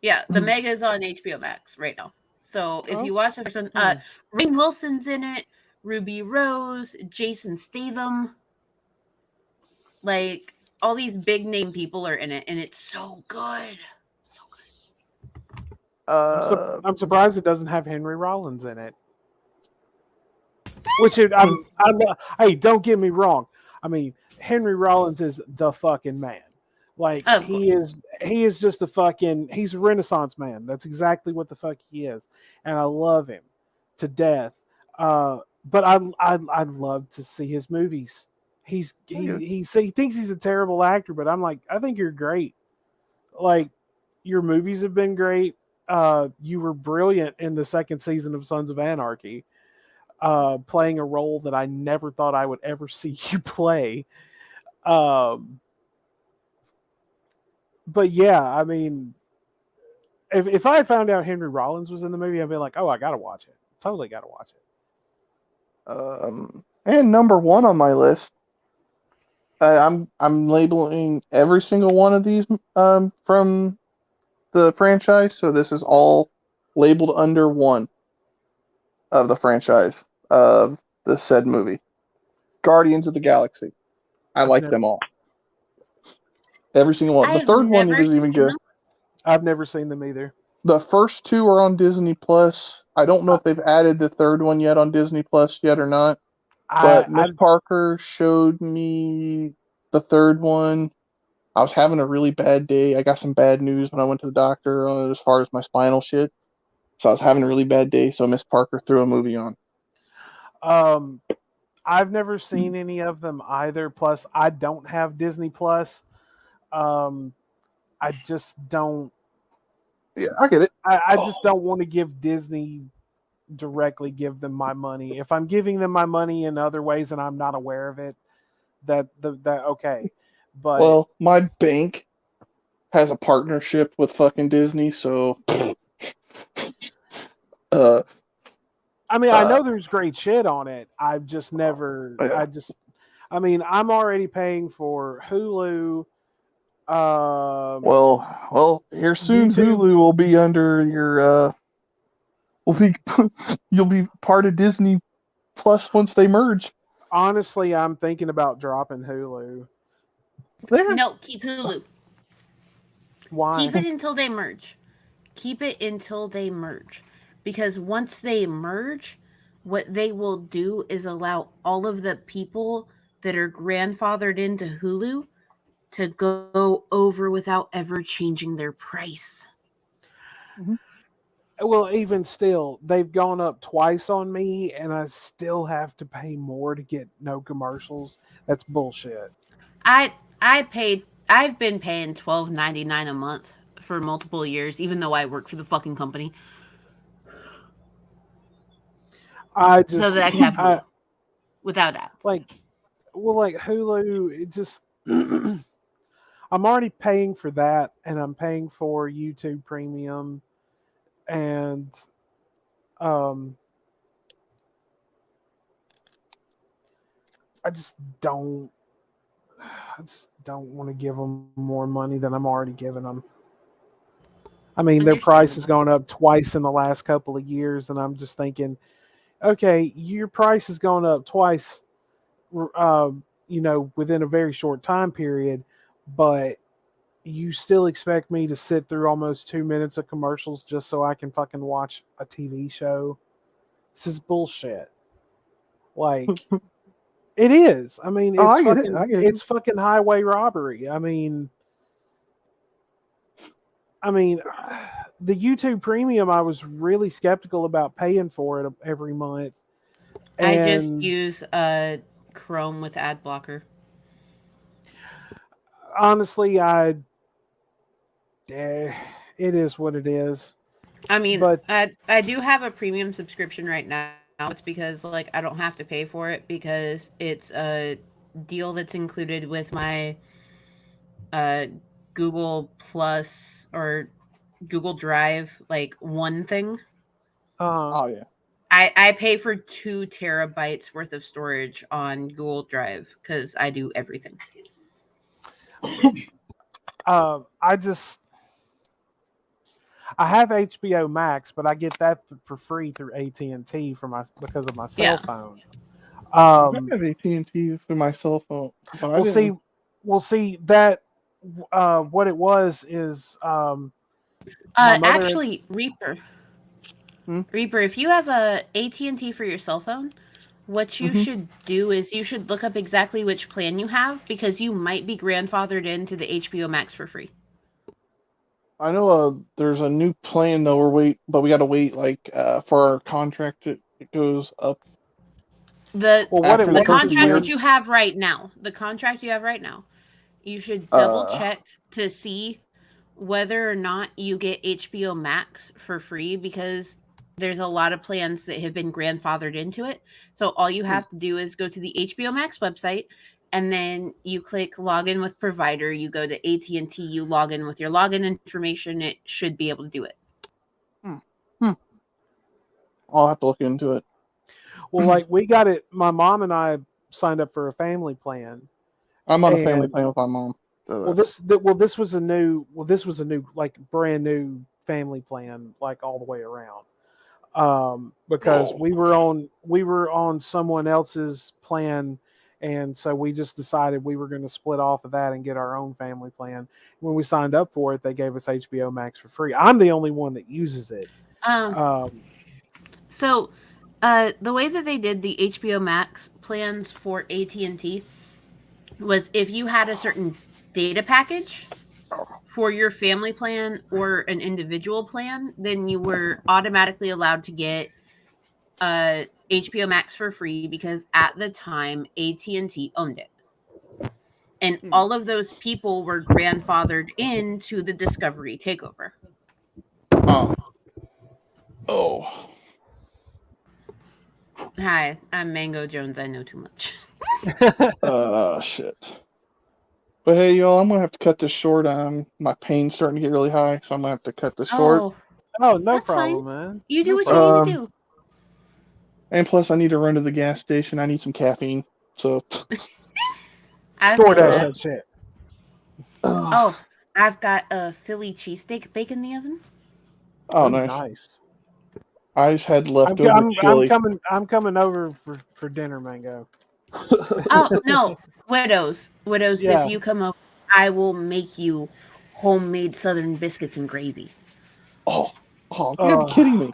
Yeah, The Meg is on HBO Max right now. So if you watch the first one, Rainn Wilson's in it, Ruby Rose, Jason Statham. Like all these big name people are in it, and it's so good. So good. I'm surprised it doesn't have Henry Rollins in it. Which hey, don't get me wrong. I mean, Henry Rollins is the fucking man. Like he is just he's a Renaissance man. That's exactly what the fuck he is, and I love him to death. But I'd love to see his movies. He thinks he's a terrible actor, but I'm like, I think you're great. Like your movies have been great. You were brilliant in the second season of Sons of Anarchy, playing a role that I never thought I would ever see you play. But yeah, I mean, if I had found out Henry Rollins was in the movie, I'd be like, oh, I gotta watch it. Totally gotta watch it. And number one on my list, I'm labeling every single one of these from the franchise, so this is all labeled under one of the franchise of the said movie. Guardians of the Galaxy. I like them all. Every single one. The third one is even good. I've never seen them either. The first two are on Disney Plus. I don't know if they've added the third one yet on Disney Plus yet or not. But Miss Parker showed me the third one. I was having a really bad day. I got some bad news when I went to the doctor as far as my spinal shit. So I was having a really bad day. So Miss Parker threw a movie on. I've never seen any of them either. Plus, I don't have Disney Plus. I just don't. Yeah, I get it. I just don't want to give Disney give them my money. If I'm giving them my money in other ways and I'm not aware of it, that okay. But well, my bank has a partnership with fucking Disney, so I mean, I know there's great shit on it. I've just never. Yeah. I mean, I'm already paying for Hulu. Well, here soon YouTube. Hulu will be under your you'll be part of Disney Plus once they merge. Honestly, I'm thinking about dropping Hulu. No, keep Hulu. Why? Keep it until they merge. Because once they merge, what they will do is allow all of the people that are grandfathered into Hulu to go over without ever changing their price. Mm-hmm. Well, even still, they've gone up twice on me, and I still have to pay more to get no commercials. That's bullshit. I've been paying $12.99 a month for multiple years, even though I work for the fucking company. So that I can have Hulu without ads. Like Hulu, it just I'm already paying for that, and I'm paying for YouTube Premium, and I just don't want to give them more money than I'm already giving them. I mean, their price has gone up twice in the last couple of years, and I'm just thinking, okay, your price has gone up twice, within a very short time period, but you still expect me to sit through almost 2 minutes of commercials just so I can fucking watch a TV show? This is bullshit. Like, it is. I mean, it's fucking highway robbery. I mean, the YouTube Premium, I was really skeptical about paying for it every month. I just use Chrome with ad blocker. Honestly, it is what it is. I mean, but I do have a premium subscription right now. It's because I don't have to pay for it because it's a deal that's included with my Google Plus or Google Drive, one thing. Oh yeah. I pay for 2 terabytes worth of storage on Google Drive because I do everything. I have HBO Max, but I get that for free through AT&T because of my cell phone. I have AT&T through my cell phone. Well, see that what it was is my mother. Actually, Reaper. Hmm? Reaper, if you have a AT&T for your cell phone, what you should do is you should look up exactly which plan you have because you might be grandfathered into the HBO Max for free. I know there's a new plan though. But we got to wait for our contract. It goes up. The What it After the the first contract year? that you have right now, you should double check to see whether or not you get HBO Max for free because there's a lot of plans that have been grandfathered into it. So all you have to do is go to the HBO Max website and then you click login with provider. You go to AT&T, you log in with your login information. It should be able to do it. I'll have to look into it. Well, like we got it. My mom and I signed up for a family plan. I'm on a family plan with my mom. So this was a new like brand new family plan, like all the way around. Because we were on someone else's plan, and so we just decided we were going to split off of that and get our own family plan. When we signed up for it, they gave us HBO Max for free. I'm the only one that uses it. So, the way that they did the HBO Max plans for AT&T was if you had a certain data package for your family plan or an individual plan, then you were automatically allowed to get HBO Max for free because at the time AT&T owned it. And all of those people were grandfathered into the Discovery takeover. Oh. Hi, I'm Mango Jones. I know too much. Shit. But hey, y'all, I'm gonna have to cut this short. My pain's starting to get really high, so I'm gonna have to cut this short. Oh, no That's problem, fine. man. You do No what problem. you need to do. And plus, I need to run to the gas station. I need some caffeine. So. DoorDash that shit. Oh, I've got a Philly cheesesteak bake in the oven. Oh, nice. I just had leftover chili. I'm coming over for dinner, Mango. Oh no, widows. Yeah. If you come over, I will make you homemade Southern biscuits and gravy. Oh, you're kidding me!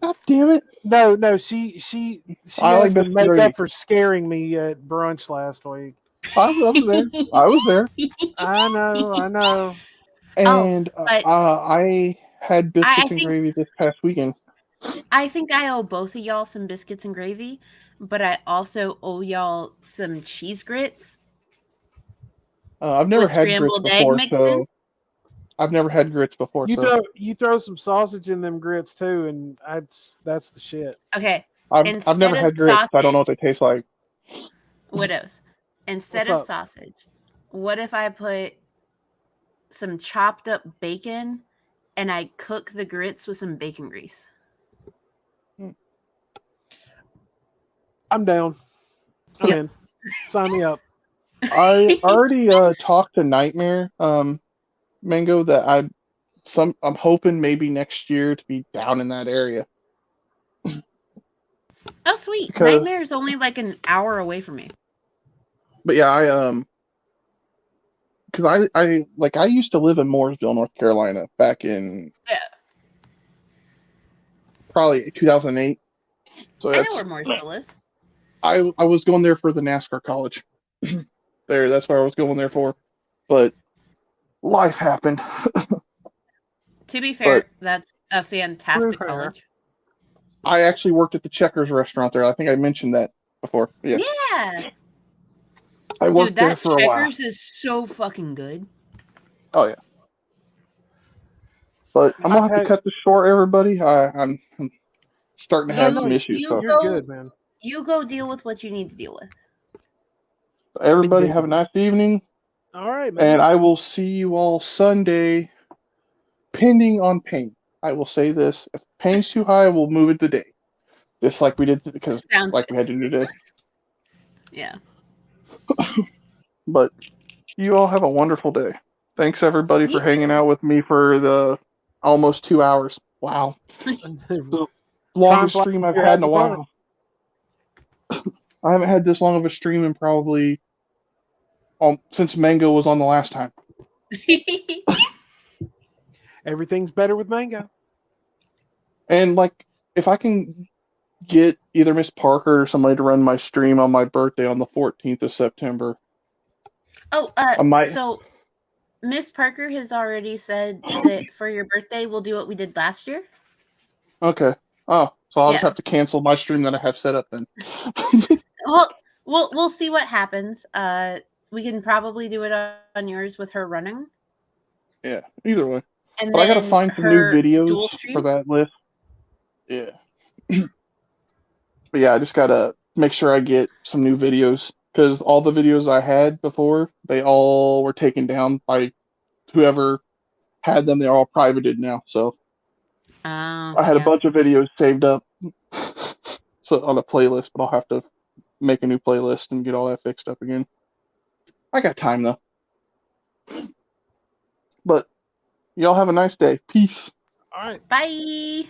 God damn it! No, she has to make gravy. up for scaring me at brunch last week. I was there. I know. And I had biscuits and gravy this past weekend. I think I owe both of y'all some biscuits and gravy, but I also owe y'all some cheese grits. I've never had grits before, so I've never had grits before. You throw some sausage in them grits too, and that's the shit. Okay. I've never had grits. So I don't know what they taste like. Widows. Instead of sausage, what if I put some chopped up bacon and I cook the grits with some bacon grease? I'm down. I'm in. Sign me up. I already talked to Nightmare Mango that I'm hoping maybe next year to be down in that area. Oh, sweet. Nightmare is only like an hour away from me. But yeah, because I used to live in Mooresville, North Carolina, back in probably 2008. So I know where Mooresville is. I was going there for the NASCAR college. That's where I was going there for, but life happened. To be fair, that's a fantastic college. I actually worked at the Checkers restaurant there. I think I mentioned that before. Yeah. I worked there for a while. Checkers is so fucking good. Oh yeah. But I'm gonna have to cut this short, everybody. I'm starting to have some issues. You're good, man. You go deal with what you need to deal with. Everybody have a nice evening. All right, man. And I will see you all Sunday, pending on pain. I will say this: if pain's too high, we'll move it today, just like we did because we had to do today. Yeah. But you all have a wonderful day. Thanks everybody for hanging out with me for the almost 2 hours. Wow. The longest stream I've had in a while. I haven't had this long of a stream in probably since Mango was on the last time. Everything's better with mango. And like, if I can get either Miss Parker or somebody to run my stream on my birthday on the 14th of September. Oh, I might. so Miss Parker has already said that for your birthday we'll do what we did last year. Okay. Oh, so I'll just Yeah. have to cancel my stream that I have set up then. Well, we'll see what happens. We can probably do it on yours with her running. Yeah, either way. And But I gotta then find some new her videos dual for stream. that list. Yeah. But yeah, I just gotta make sure I get some new videos because all the videos I had before, they all were taken down by whoever had them. They're all privated now. So I had a bunch of videos saved up so on a playlist, but I'll have to make a new playlist and get all that fixed up again. I got time though. But y'all have a nice day. Peace. All right. Bye.